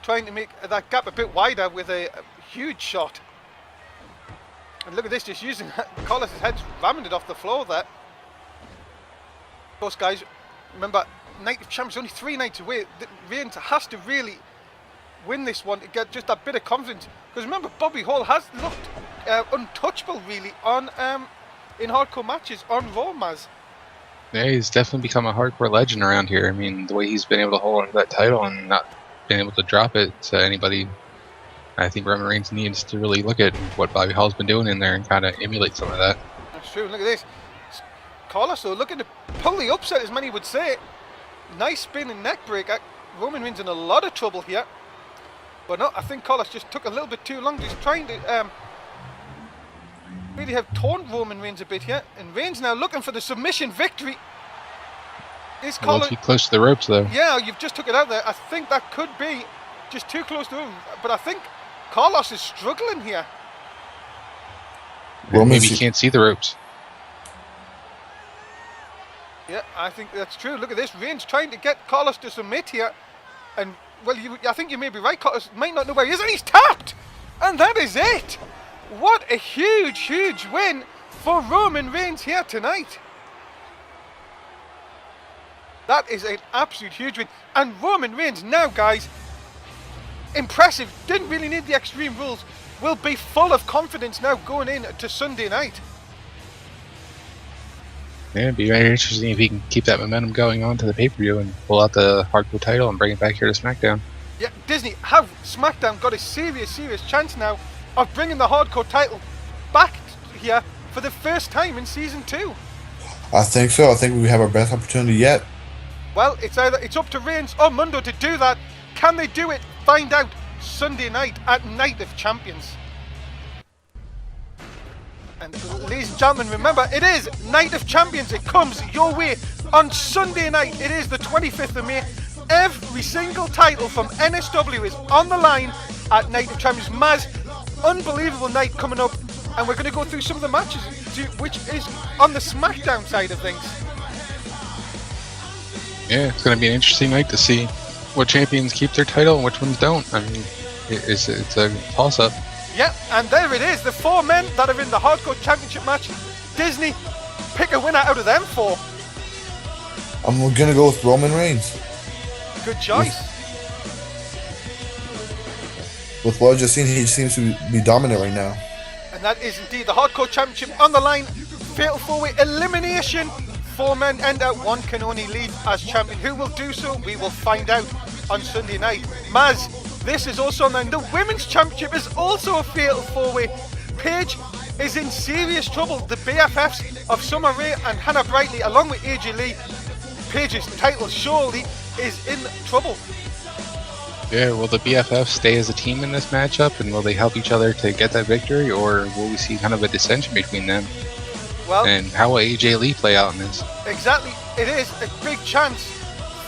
trying to make that gap a bit wider with a huge shot. And look at this, just using Carlos' head, ramming it off the floor there. Of course, guys, remember, Night of Champions only 3 nights away. Reigns has to really win this one to get just that bit of confidence. Because remember, Bobby Hall has looked untouchable, really, on in hardcore matches on Raw, Mazz. Yeah, he's definitely become a hardcore legend around here. I mean, the way he's been able to hold on to that title and not been able to drop it to anybody, I think Roman Reigns needs to really look at what Bobby Hall's been doing in there and kind of emulate some of that. That's true. Look at this. Carlos, though, looking to pull the upset, as many would say. Nice spin and neck break. Roman Reigns in a lot of trouble here. But no, I think Carlos just took a little bit too long. Just trying to really have torn Roman Reigns a bit here. And Reigns now looking for the submission victory. Is a little too close to the ropes, though. Yeah, you've just took it out there. I think that could be just too close to him. But I think Carlos is struggling here. Well, maybe he can't see the ropes. Yeah, I think that's true. Look at this. Reigns trying to get Carlos to submit here. And, well, I think you may be right. Carlos might not know where he is. And he's tapped! And that is it! What a huge, huge win for Roman Reigns here tonight. That is an absolute huge win. And Roman Reigns now, guys, impressive. Didn't really need the Extreme Rules. Will be full of confidence now going into Sunday night. Yeah, it'd be very interesting if he can keep that momentum going on to the pay-per-view and pull out the hardcore title and bring it back here to Smackdown. Yeah, Disney, have Smackdown got a serious chance now of bringing the hardcore title back here for the first time in Season 2? I think so. I think we have our best opportunity yet. Well, it's up to Reigns or Mundo to do that. Can they do it? Find out Sunday night at Night of Champions. And ladies and gentlemen, remember, it is Night of Champions. It comes your way on Sunday night. It is the 25th of May. Every single title from NSW is on the line at Night of Champions. Mazz, unbelievable night coming up. And we're going to go through some of the matches, which is on the SmackDown side of things. Yeah, it's going to be an interesting night to see what champions keep their title and which ones don't. I mean, it's a toss-up. Yeah, and there it is. The 4 men that are in the Hardcore Championship match. Disney, pick a winner out of them 4. I'm going to go with Roman Reigns. Good choice. With what I've just seen, he seems to be dominant right now. And that is indeed the Hardcore Championship on the line. Fatal 4-way elimination. 4 men end out. 1 can only leave as champion. Who will do so? We will find out on Sunday night. Mazz, this is also on the line. The Women's Championship is also a fatal 4-way. Paige is in serious trouble. The BFFs of Summer Rae and Hannah Brightly, along with AJ Lee, Paige's title surely is in trouble. Yeah, will the BFFs stay as a team in this matchup, and will they help each other to get that victory, or will we see kind of a dissension between them? Well, and how will AJ Lee play out in this? Exactly. It is a big chance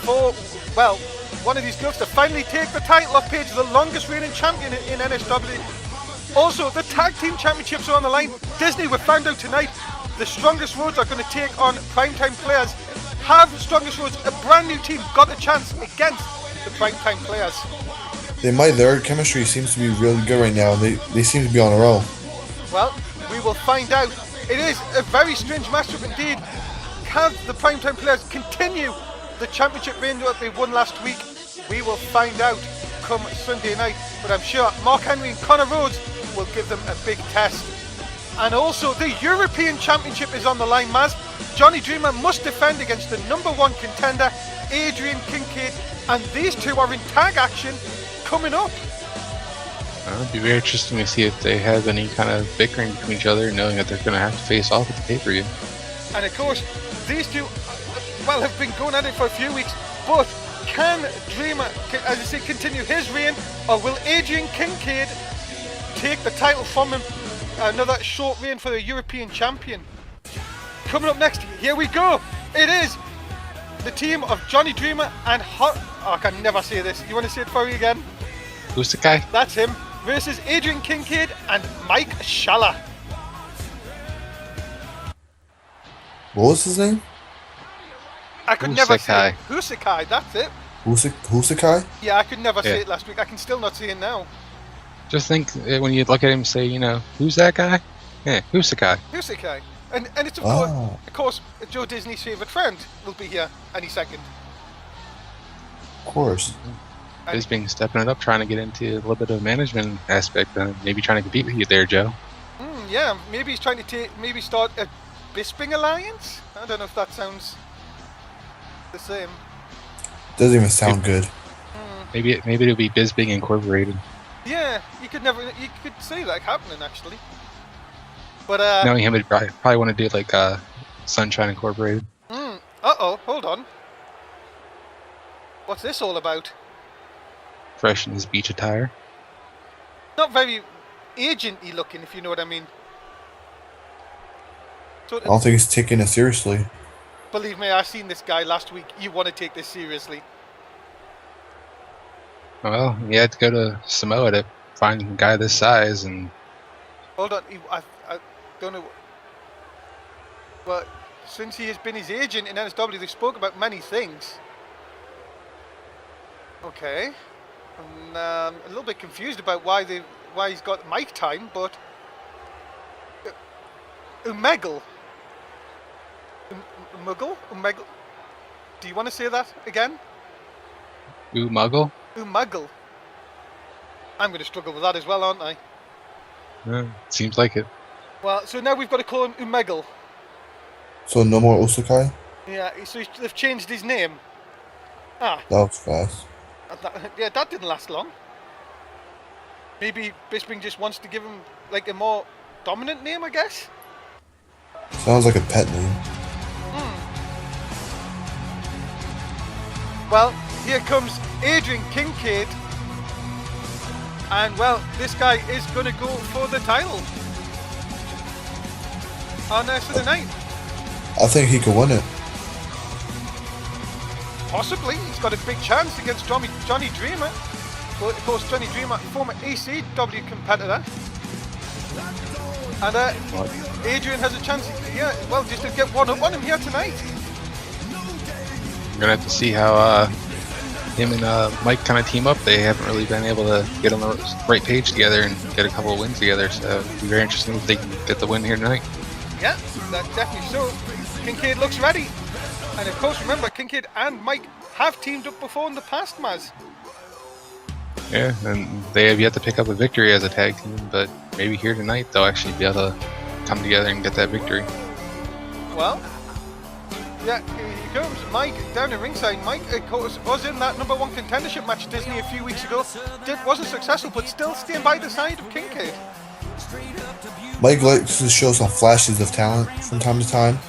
for, well, one of these girls to finally take the title off Paige, the longest reigning champion in NSW. Also, the Tag Team Championships are on the line. Disney, we found out tonight, the Strongest Roads are going to take on Primetime Players. Have Strongest Roads, a brand new team, got a chance against the Primetime Players? They might. Their chemistry seems to be really good right now. They seem to be on a roll. Well, we will find out. It is a very strange matchup indeed. Can the Primetime Players continue the championship reign that they won last week? We will find out come Sunday night, but I'm sure Mark Henry and Connor Rhodes will give them a big test. And also, the European Championship is on the line, Mazz. Johnny Dreamer must defend against the #1 contender, Adrian Kincaid, and these two are in tag action coming up. It'd be very interesting to see if they have any kind of bickering between each other, knowing that they're going to have to face off at the pay-per-view. And of course, these two, well, have been going at it for a few weeks, but can Dreamer, as I say, continue his reign, or will Adrian Kincaid take the title from him? Another short reign for the European champion. Coming up next, here we go. It is the team of Johnny Dreamer and I can never say this. You want to say it for me again? Who's the guy? That's him. Versus Adrian Kincaid and Mike Schaller. What was his name? I could never say Husakai. it. Husakai, that's it. Husakai? Yeah, I could never say it last week. I can still not say it now. Just think when you look at him, say, who's that guy? Yeah, who's the guy? Husakai. And it's of course Joe Disney's favourite friend will be here any second. Of course. Bisping stepping it up, trying to get into a little bit of management aspect, maybe trying to compete with you there, Joe. Yeah, maybe he's trying to start a Bisping alliance. I don't know if that sounds the same. Doesn't even sound good. Maybe it'll be Bisping Incorporated. Yeah, you could see that happening actually. But knowing him, would probably want to do like Sunshine Incorporated. Hold on. What's this all about? Fresh in his beach attire. Not very agent-y looking, if you know what I mean. So, I don't think he's taking it seriously. believe me, I seen this guy last week. You want to take this seriously. Well, you had to go to Samoa to find a guy this size, and Hold on, I don't know. Well, since he has been his agent in NSW, they spoke about many things. Okay. I'm a little bit confused about why he's got mic time, but Umegal. Umegal. Do you want to say that again? Muggle? Umegal. I'm going to struggle with that as well, aren't I? Seems like it. Well, so now we've got to call him Umegal. So no more Usakai? Yeah, so they've changed his name. Ah. That was fast. Yeah, that didn't last long. Maybe Bisping just wants to give him like a more dominant name, I guess. Sounds like a pet name. Well, here comes Adrian Kincaid. And well, this guy is going to go for the title on Saturday night. I think he could win it. Possibly, he's got a big chance against Johnny Dreamer. Well, of course, Johnny Dreamer, former ECW competitor. And Adrian has a chance here, well, just to get one up on him here tonight. We're gonna have to see how him and Mike kind of team up. They haven't really been able to get on the right page together and get a couple of wins together, so it'll be very interesting if they can get the win here tonight. Yeah, that's definitely so. Kincaid looks ready. And of course, remember, Kincaid and Mike have teamed up before in the past, Mazz. Yeah, and they have yet to pick up a victory as a tag team, but maybe here tonight they'll actually be able to come together and get that victory. Well, yeah, here he comes. Mike down in ringside. Mike, of course, was in that #1 contendership match Disney a few weeks ago. Wasn't successful, but still staying by the side of Kincaid. Mike likes to show some flashes of talent from time to time.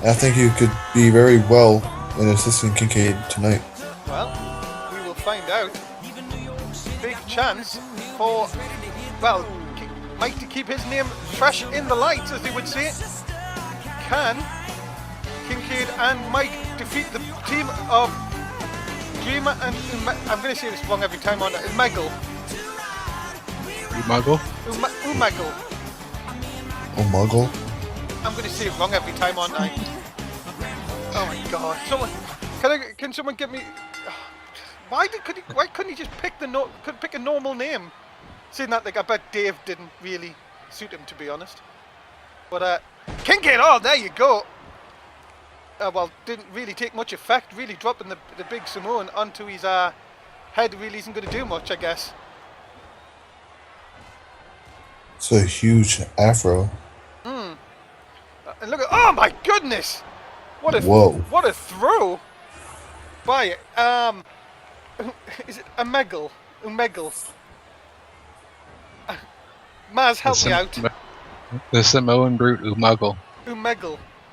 And I think he could be very well in assisting Kincaid tonight. Well, we will find out. Big chance for, well, Mike to keep his name fresh in the lights, as they would say. Can Kincaid and Mike defeat the team of Dreamer and I'm going to say this wrong every time on it. Umegal. Muggle? Umegal. Muggle? I'm going to say it wrong every time, aren't I? Oh my god! Can someone give me? Why couldn't he just pick pick a normal name? Saying that, like, I bet Dave didn't really suit him, to be honest. But Kincaid, oh, there you go. Well, didn't really take much effect. Really dropping the big Samoan onto his head really isn't going to do much, I guess. It's a huge afro. And look at, oh my goodness! What a throw by is it Omegle? Mazz, help me out. The Samoan brute Omegle.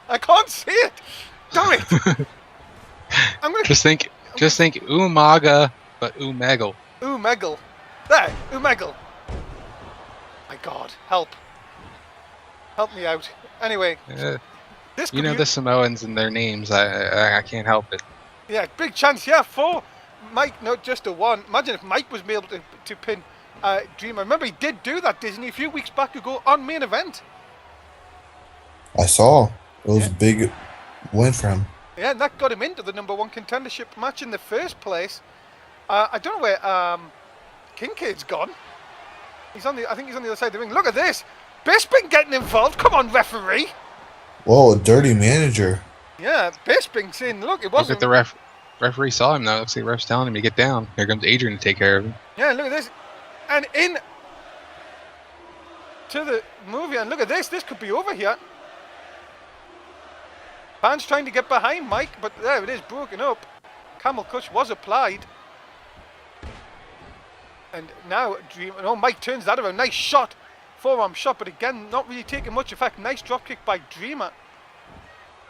I can't see it. Damn it! I'm gonna Just think Umaga, but Omegle. Omegle. There, Omegle. My God, help me out. Anyway, this could be, the Samoans and their names. I can't help it. yeah, big chance. Yeah, for Mike, not just a one. Imagine if Mike was able to pin Dreamer. Remember, he did do that, Disney, a few weeks back ago on Main Event. I saw. It was a big win for him. Yeah, and that got him into the #1 contendership match in the first place. I don't know where Kincaid's gone. I think he's on the other side of the ring. Look at this. Bisping getting involved. Come on, referee. Whoa, a dirty manager. Yeah, Bisping saying, look, it wasn't. Look at the referee saw him now. Looks like the ref's telling him to get down. Here comes Adrian to take care of him. Yeah, look at this. And in to the movie, and look at this. This could be over here. Fans trying to get behind Mike, but there it is, broken up. Camel Clutch was applied. And now Mike turns that around. Nice shot. Forearm shot, but again, not really taking much effect. Nice dropkick by Dreamer.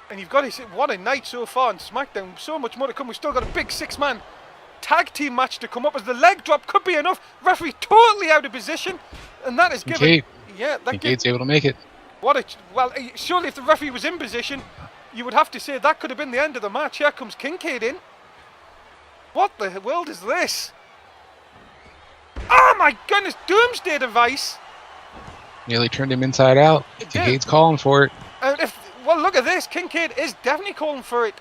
And you've got to say, what a night so far on SmackDown. So much more to come. We've still got a big 6-man tag team match to come up, as the leg drop could be enough. Referee totally out of position. And that is given... Kincaid. Yeah, Kincaid's able to make it. Well, surely if the referee was in position, you would have to say that could have been the end of the match. Here comes Kincaid in. What the world is this? Oh my goodness, Doomsday Device. Nearly turned him inside out. Kincaid's calling for it. Well, look at this. Kincaid is definitely calling for it.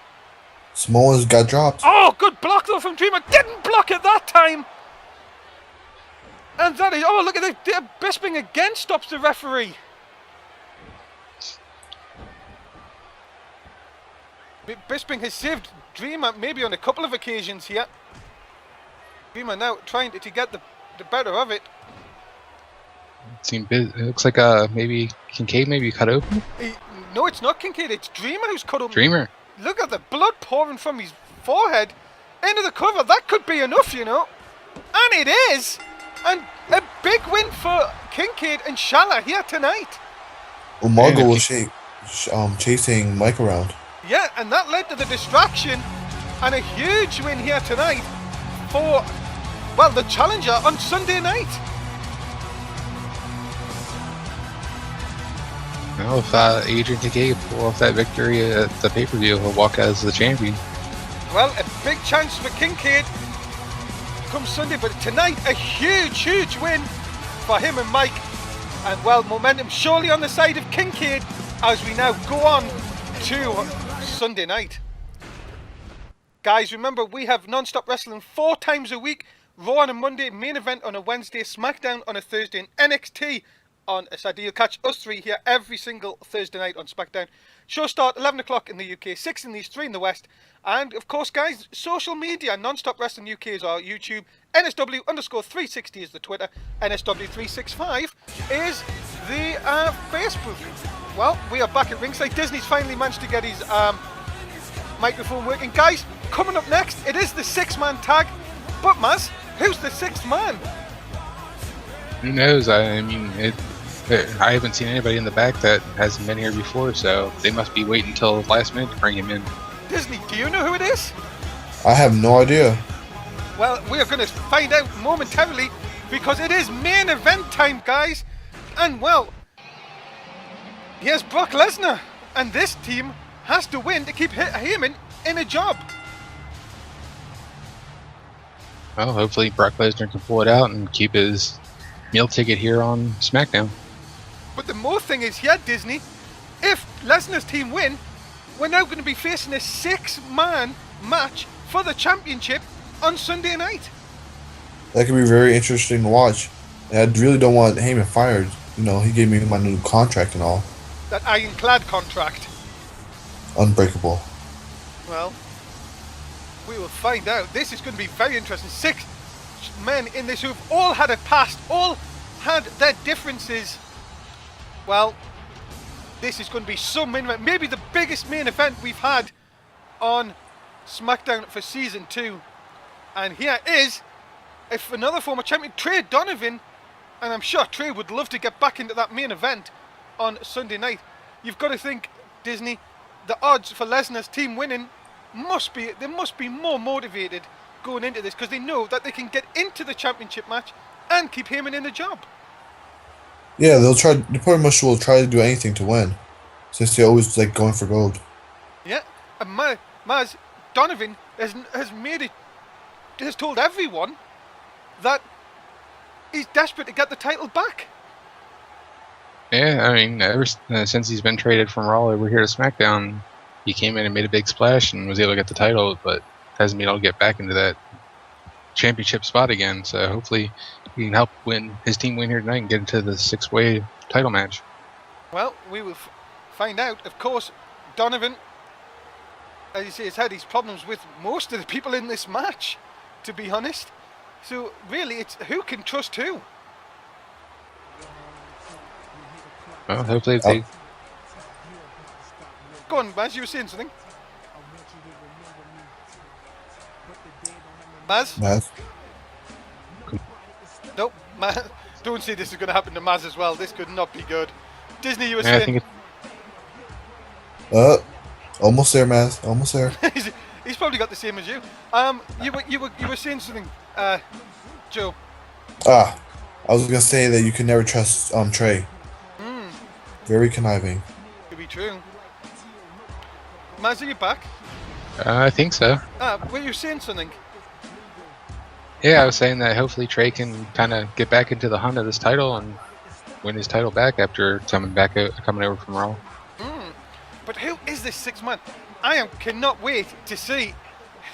Samoa's got dropped. Oh, good block though from Dreamer. Didn't block it that time. And that is, oh, look at this. Bisping again stops the referee. Bisping has saved Dreamer maybe on a couple of occasions here. Dreamer now trying to get the better of it. It looks like maybe Kincaid cut open. No, it's not Kincaid. It's Dreamer who's cut open. Dreamer. Look at the blood pouring from his forehead into the cover. That could be enough, you know. And it is. And a big win for Kincaid and Shala here tonight. Umaga was chasing Mike around. Yeah, and that led to the distraction and a huge win here tonight for, well, the challenger on Sunday night. Well, if Adrian Kincaid pull off that victory at the pay-per-view, he'll walk out as the champion. Well, a big chance for Kincaid come Sunday, but tonight a huge win for him and Mike. And well, momentum surely on the side of Kincaid as we now go on to Sunday night. Guys, remember we have non-stop wrestling 4 times a week. Raw on a Monday, Main Event on a Wednesday, SmackDown on a Thursday, and NXT on a Saturday. You'll catch us 3 here every single Thursday night on SmackDown. Show start 11 o'clock in the UK, 6 in the East, 3 in the West. And of course, guys, social media. Non-stop wrestling UK is our YouTube. NSW_360 is the Twitter. NSW365 is the Facebook. Well, we are back at ringside. Disney's finally managed to get his microphone working. Guys, coming up next, it is the 6-man tag. But Mazz, who's the 6th man? Who knows? I mean, I haven't seen anybody in the back that hasn't been here before, so they must be waiting until the last minute to bring him in. Disney, do you know who it is? I have no idea. Well, we are going to find out momentarily because it is Main Event time, guys. And well, here's Brock Lesnar, and this team has to win to keep Heyman in a job. Well, hopefully Brock Lesnar can pull it out and keep his meal ticket here on SmackDown. But the more thing is here, Disney, if Lesnar's team win, we're now going to be facing a 6-man match for the championship on Sunday night. That could be very interesting to watch. And I really don't want Heyman fired. You know, he gave me my new contract and all. That ironclad contract. Unbreakable. Well, we will find out. This is going to be very interesting. men in this who've all had a past, all had their differences. Well, this is going to be some main event, maybe the biggest main event we've had on SmackDown for Season 2. And here is another former champion, Trey Donovan, and I'm sure Trey would love to get back into that main event on Sunday night. You've got to think, Disney, the odds for Lesnar's team winning they must be more motivated going into this, because they know that they can get into the championship match and keep Heyman in the job. Yeah, they pretty much will try to do anything to win, since they always like going for gold. Yeah, and Mazz Donovan has told everyone that he's desperate to get the title back. Yeah, I mean, ever since he's been traded from Raw over here to SmackDown, he came in and made a big splash and was able to get the title, but hasn't been able to get back into that championship spot again. So hopefully he can help his team win here tonight and get into the 6-way title match. Well, we will find out. Of course, Donovan, as you say, has had his problems with most of the people in this match, to be honest. So really, it's who can trust who. Well, hopefully they... Go on, Mazz, you were saying something. Mazz? Nope, don't say this is going to happen to Mazz as well. This could not be good. Disney, you were saying... Almost there, Mazz. Almost there. He's probably got the same as you. You were saying something, Joe. I was gonna say that you can never trust Trey. Very conniving. Could be true. Mazz, are you back? I think so. Were you saying something? Yeah, I was saying that hopefully Trey can kind of get back into the hunt of this title and win his title back after coming over from Raw. But who is this sixth man? I cannot wait to see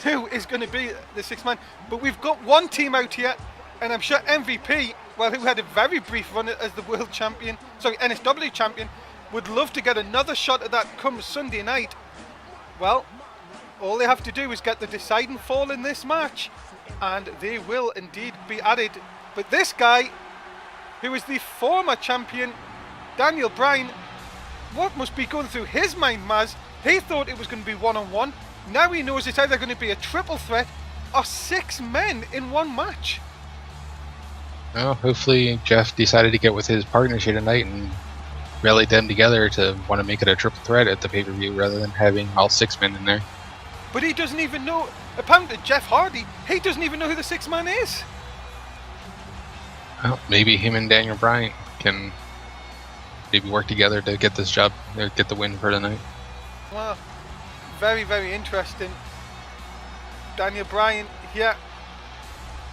who is going to be the sixth man. But we've got one team out here, and I'm sure MVP, well, who had a very brief run as the world champion, NSW champion, would love to get another shot at that come Sunday night. Well, all they have to do is get the deciding fall in this match, and they will indeed be added. But this guy, who is the former champion, Daniel Bryan, what must be going through his mind, Mazz? He thought it was going to be one-on-one. Now he knows it's either going to be a triple threat or 6 men in one match. Well, hopefully Jeff decided to get with his partners here tonight and rally them together to want to make it a triple threat at the pay-per-view rather than having all 6 men in there. But he doesn't even know, apparently Jeff Hardy, he doesn't even know who the 6th man is. Well, maybe him and Daniel Bryan can maybe work together to get this job, or get the win for tonight. Well, very, very interesting. Daniel Bryan here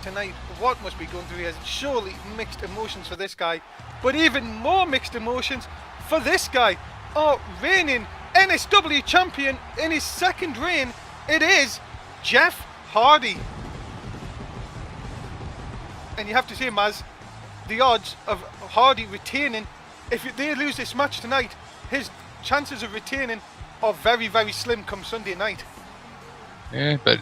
tonight. What must be going through here? Surely mixed emotions for this guy, but even more mixed emotions for this guy. Our reigning NSW champion in his 2nd reign. It is Jeff Hardy. And you have to say, Mazz, the odds of Hardy retaining, if they lose this match tonight, his chances of retaining are very, very slim come Sunday night. Yeah, but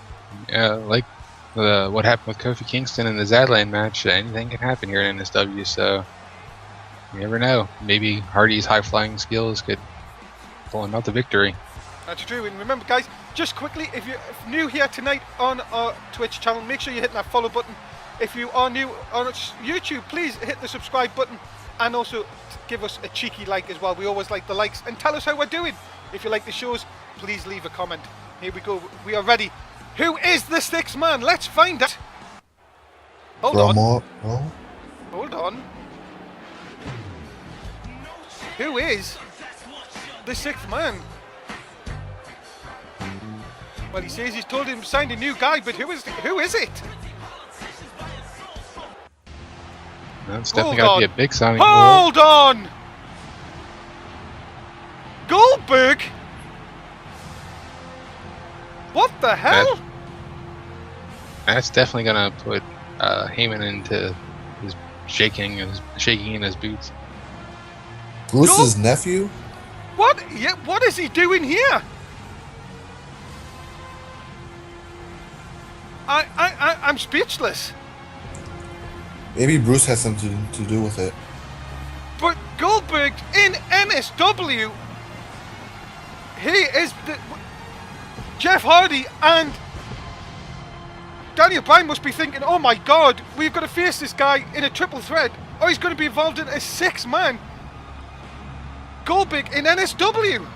like what happened with Kofi Kingston in the Zadland match, anything can happen here in NSW, so you never know. Maybe Hardy's high-flying skills could pull him out the victory. That's true. And remember, guys, just quickly, if you're new here tonight on our Twitch channel, make sure you hit that follow button. If you are new on YouTube, please hit the subscribe button and also give us a cheeky like as well. We always like the likes, and tell us how we're doing. If you like the shows, please leave a comment. Here we go. We are ready. Who is the 6th man? Let's find out. Hold on. Who is the 6th man? Well, he says he's told him to sign a new guy, but who is it? That's definitely got to be a big signing. Hold on! Goldberg? What the hell? That's definitely gonna put Heyman into his shaking in his boots. Bruce's nephew? What? Yeah, what is he doing here? I'm speechless. Maybe Bruce has something to do with it. But Goldberg in NSW, he is Jeff Hardy and Daniel Bryan must be thinking, oh my god, we've got to face this guy in a triple threat, or he's going to be involved in a 6-man Goldberg in NSW.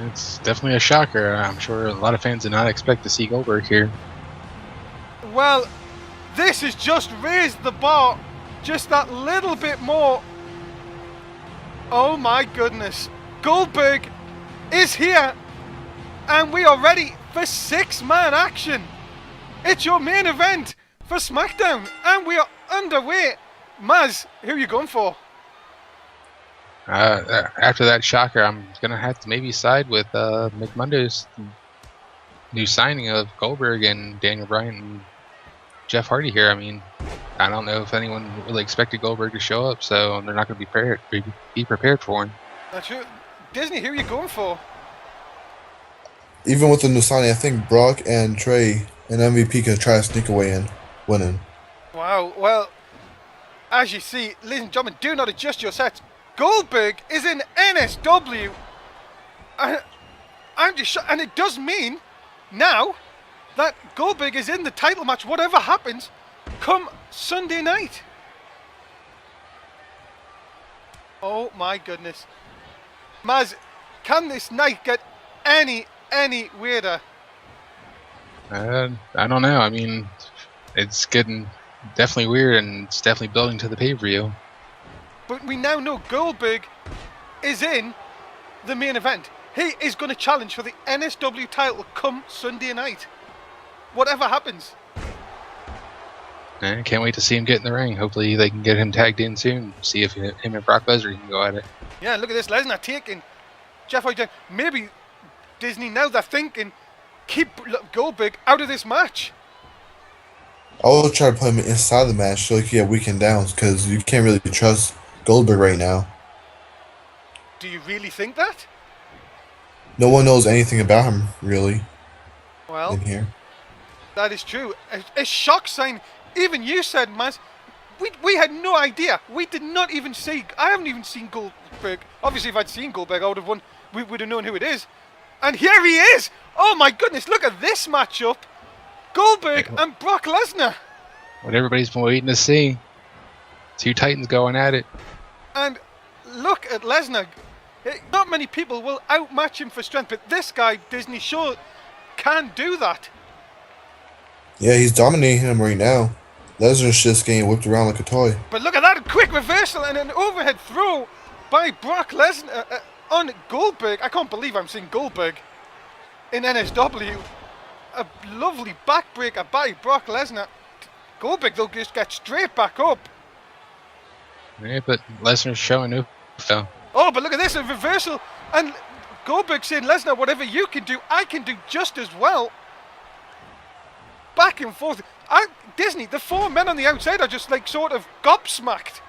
It's definitely a shocker. I'm sure a lot of fans did not expect to see Goldberg here. Well, this has just raised the bar just that little bit more. Oh my goodness. Goldberg is here and we are ready for 6-man action. It's your main event for SmackDown and we are underway. Mazz, who are you going for? After that shocker, I'm going to have to maybe side with McMundow's new signing of Goldberg and Daniel Bryan and Jeff Hardy here. I mean, I don't know if anyone really expected Goldberg to show up, so they're not going to be prepared for him. That's true. Disney, who are you going for? Even with the new signing, I think Brock and Trey and MVP could try to sneak away in winning. Wow, well, as you see, ladies and gentlemen, do not adjust your sets. Goldberg is in NSW. I'm just shocked. And it does mean now that Goldberg is in the title match, whatever happens, come Sunday night. Oh my goodness. Mazz, can this night get any weirder? I don't know. I mean, it's getting definitely weird, and it's definitely building to the pay-per-view. But we now know Goldberg is in the main event. He is going to challenge for the NSW title come Sunday night. Whatever happens. I can't wait to see him get in the ring. Hopefully they can get him tagged in soon. See if him and Brock Lesnar can go at it. Yeah, look at this. Lesnar taking Jeff Hardy down. Maybe Disney, now they're thinking, keep Goldberg out of this match. I will try to put him inside the match so he can get weakened down, because you can't really trust Goldberg right now. Do you really think that? No one knows anything about him, really, Well, in here. that is true. A shock sign. Even you said, Mazz, we had no idea. We did not even see. I haven't even seen Goldberg. Obviously, if I'd seen Goldberg, I would have won. We would have known who it is. And here he is. Oh my goodness! Look at this matchup. Goldberg and Brock Lesnar. What everybody's been waiting to see. Two Titans going at it. And look at Lesnar. Not many people will outmatch him for strength, but this guy, Disney, sure can do that. Yeah, he's dominating him right now. Lesnar's just getting whipped around like a toy. But look at that, a quick reversal and an overhead throw by Brock Lesnar on Goldberg. I can't believe I'm seeing Goldberg in NSW. A lovely backbreaker by Brock Lesnar. Goldberg, they'll just get straight back up. Yeah, but Lesnar's showing up, so. Oh, but look at this, a reversal. And Goldberg saying, Lesnar, whatever you can do, I can do just as well. Back and forth. Disney, the 4 men on the outside are just like sort of gobsmacked.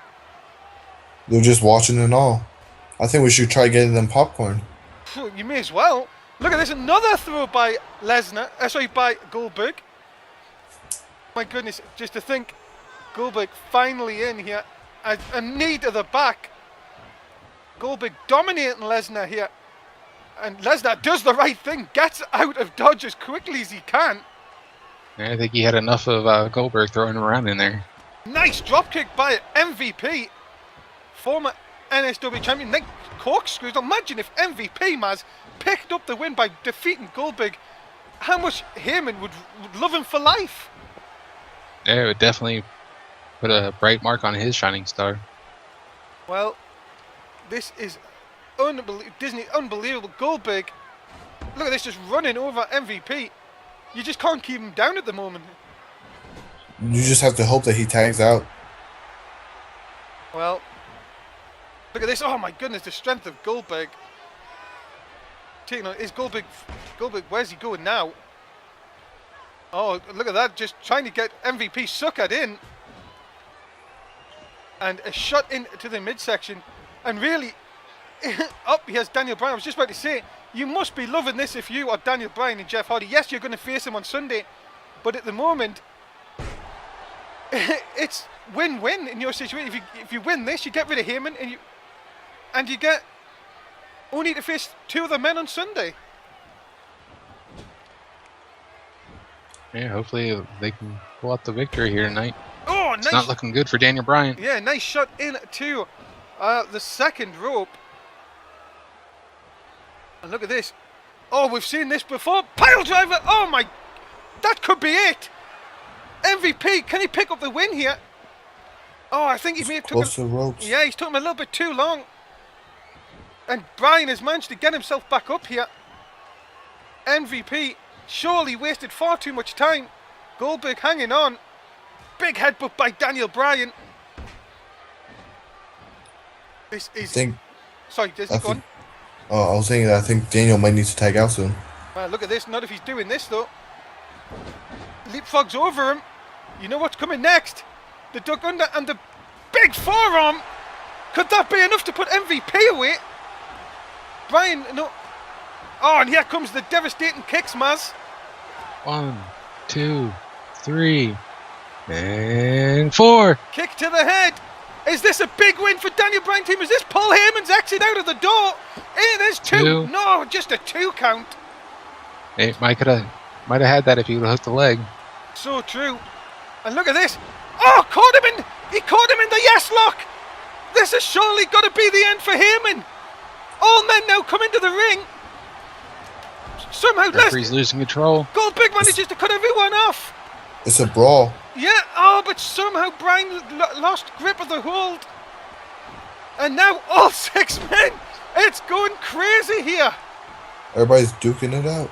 They're just watching and all. I think we should try getting them popcorn. You may as well. Look at this, another throw by by Goldberg. My goodness, just to think, Goldberg finally in here. A knee to the back. Goldberg dominating Lesnar here. And Lesnar does the right thing, gets out of dodge as quickly as he can. I think he had enough of Goldberg throwing him around in there. Nice dropkick by MVP. Former NSW champion. Nick corkscrews. Imagine if MVP, Mazz, picked up the win by defeating Goldberg. How much Heyman would love him for life. Yeah, it would definitely put a bright mark on his shining star. Well, this is unbelievable. Goldberg, look at this, just running over MVP. You just can't keep him down at the moment. You just have to hope that he tags out. Well, look at this. Oh my goodness, the strength of Goldberg. Is Goldberg, where's he going now? Oh, look at that, just trying to get MVP suckered in. And a shot into the midsection. And really, up he has Daniel Bryan. I was just about to say, you must be loving this if you are Daniel Bryan and Jeff Hardy. Yes, you're going to face him on Sunday, but at the moment, it's win-win in your situation. If you win this, you get rid of Heyman, and you get only to face 2 other men on Sunday. Yeah, hopefully they can pull out the victory here tonight. Oh, It's nice! not looking good for Daniel Bryan. Yeah, nice shot into the second rope. And look at this. Oh, we've seen this before. Pile driver. Oh my, that could be it. MVP, can he pick up the win here? Oh, I think he may have took Close to the ropes. Yeah, he's took him a little bit too long. And Bryan has managed to get himself back up here. MVP surely wasted far too much time. Goldberg hanging on. Big headbutt by Daniel Bryan. This is... Sorry, does he go on? Oh, I was saying that I think Daniel might need to tag out soon. Well, look at this. Not if he's doing this, though. Leapfrogs over him. You know what's coming next? The duck under and the big forearm. Could that be enough to put MVP away? Bryan, no. Oh, and here comes the devastating kicks, Mazz. 1, 2, 3, and 4. Kick to the head. Is this a big win for Daniel Bryan team? Is this Paul Heyman's exit out of the door? It is 2. 2. No, just a 2 count. It might have had that if he would have hooked the leg. So true. And look at this. Oh, he caught him in the yes lock. This has surely got to be the end for Heyman. All men now come into the ring. Somehow Referee's losing control. Goldberg manages to cut everyone off. It's a brawl. Yeah, oh, but somehow Bryan lost grip of the hold. And now all 6 men. It's going crazy here. Everybody's duking it out.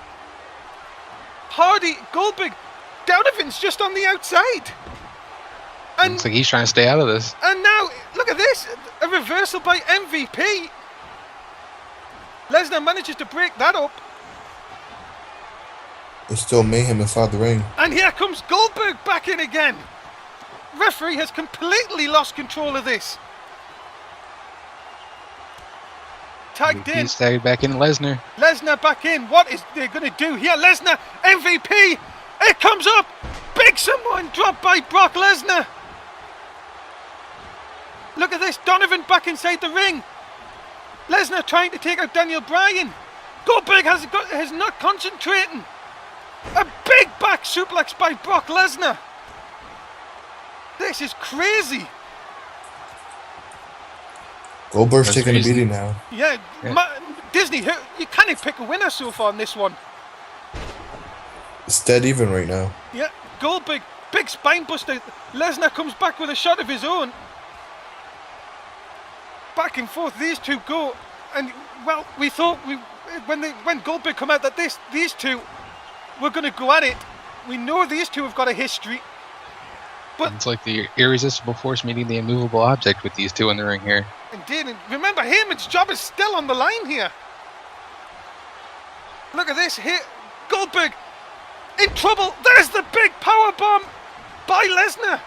Hardy, Goldberg, Donovan's just on the outside. And Looks like he's trying to stay out of this. And now, look at this. A reversal by MVP. Lesnar manages to break that up. It's still mayhem inside the ring. And here comes Goldberg back in again. Referee has completely lost control of this. Tagged in. He's tagged back in Lesnar. Lesnar back in. What is they going to do here? Lesnar, MVP. It comes up. Big Samoan drop by Brock Lesnar. Look at this. Donovan back inside the ring. Lesnar trying to take out Daniel Bryan. Goldberg has not concentrating. A big back suplex by Brock Lesnar. This is crazy. Goldberg's taking a beating now. Yeah. Disney, you can't pick a winner so far in this one. It's dead even right now. Yeah, Goldberg, big spine buster. Lesnar comes back with a shot of his own. Back and forth, these two go. And, well, we thought when Goldberg come out that these two were going to go at it. We know these two have got a history. But it's like the irresistible force meeting the immovable object with these two in the ring here. Indeed, and remember, Heyman's job is still on the line here. Look at this here. Goldberg in trouble. There's the big power bomb by Lesnar.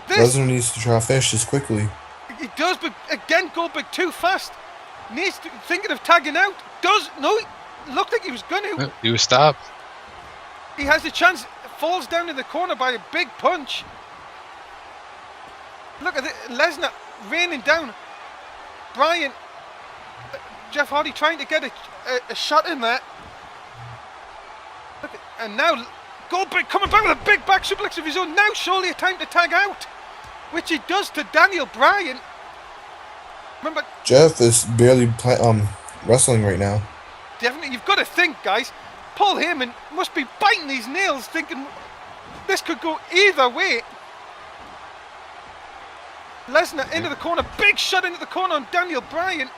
Lesnar needs to try to finish this quickly. He does, but again, Goldberg too fast. Thinking of tagging out. Looked like he was going to. He was stopped. He has the chance. Falls down in the corner by a big punch. Look at it. Lesnar raining down. Bryan. Jeff Hardy trying to get a shot in there. And now Goldberg coming back with a big back suplex of his own. Now surely a time to tag out. Which he does to Daniel Bryan. Remember, Jeff is barely wrestling right now. Definitely, you've got to think, guys. Paul Heyman must be biting his nails thinking this could go either way. Lesnar into the corner. Big shot into the corner on Daniel Bryan.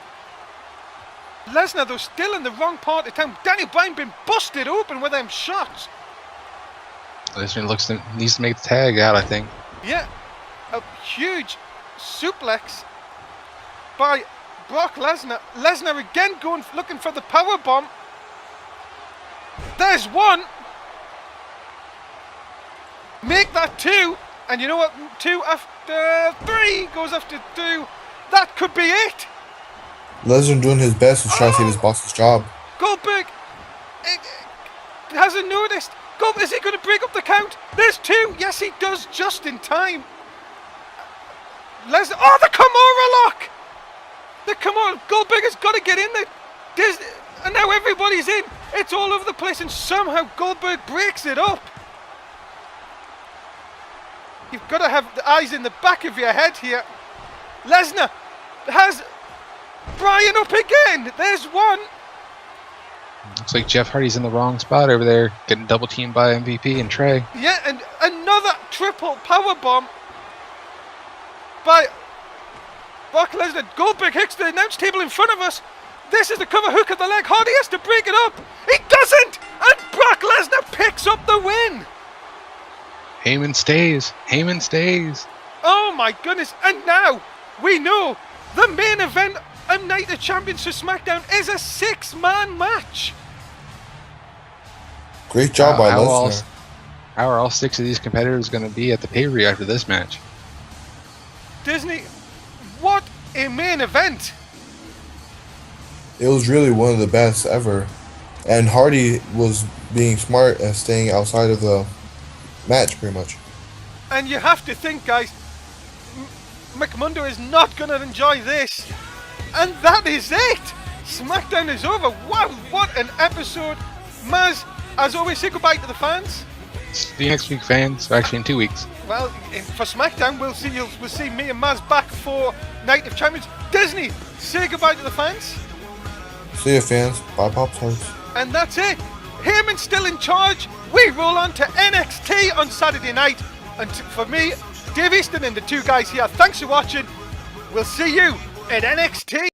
Lesnar, though, still in the wrong part of town. Daniel Bryan been busted open with them shots. Lesnar needs to make the tag out, I think. Yeah. A huge suplex by Brock Lesnar. Lesnar again looking for the power bomb. There's one. Make that 2. And you know what? 2 after 3 goes after 2. That could be it. Lesnar doing his best to try to save his boss's job. Goldberg hasn't noticed. Go, is he going to break up the count? There's 2. Yes, he does, just in time. Lesnar. Oh, the Kimura lock! The Kimura. Goldberg has got to get in there. And now everybody's in. It's all over the place, and somehow Goldberg breaks it up. You've got to have the eyes in the back of your head here. Lesnar has Bryan up again. There's 1. Looks like Jeff Hardy's in the wrong spot over there, getting double teamed by MVP and Trey. Yeah, and another triple power bomb by Brock Lesnar. Goldberg hits the announce table in front of us. This is the cover hook of the leg. Hardy has to break it up. He doesn't! And Brock Lesnar picks up the win. Heyman stays. Heyman stays. Oh my goodness. And now we know the main event of Night of Champions for SmackDown is a 6-man match. Great job by Lesnar. How are all 6 of these competitors going to be at the pay-per-view after this match? Disney, what a main event. It was really one of the best ever. And Hardy was being smart and staying outside of the match pretty much. And you have to think, guys, McMundo is not going to enjoy this. And that is it. SmackDown is over. Wow, what an episode. Mazz, as always, say goodbye to the fans. See you next week, fans. Actually, in 2 weeks. Well, for SmackDown, we'll see me and Mazz back for Night of Champions. Disney, say goodbye to the fans. See you, fans. Bye, Pop-Tarts. And that's it. Heyman's still in charge. We roll on to NXT on Saturday night. And for me, Dave Easton and the 2 guys here, thanks for watching. We'll see you at NXT.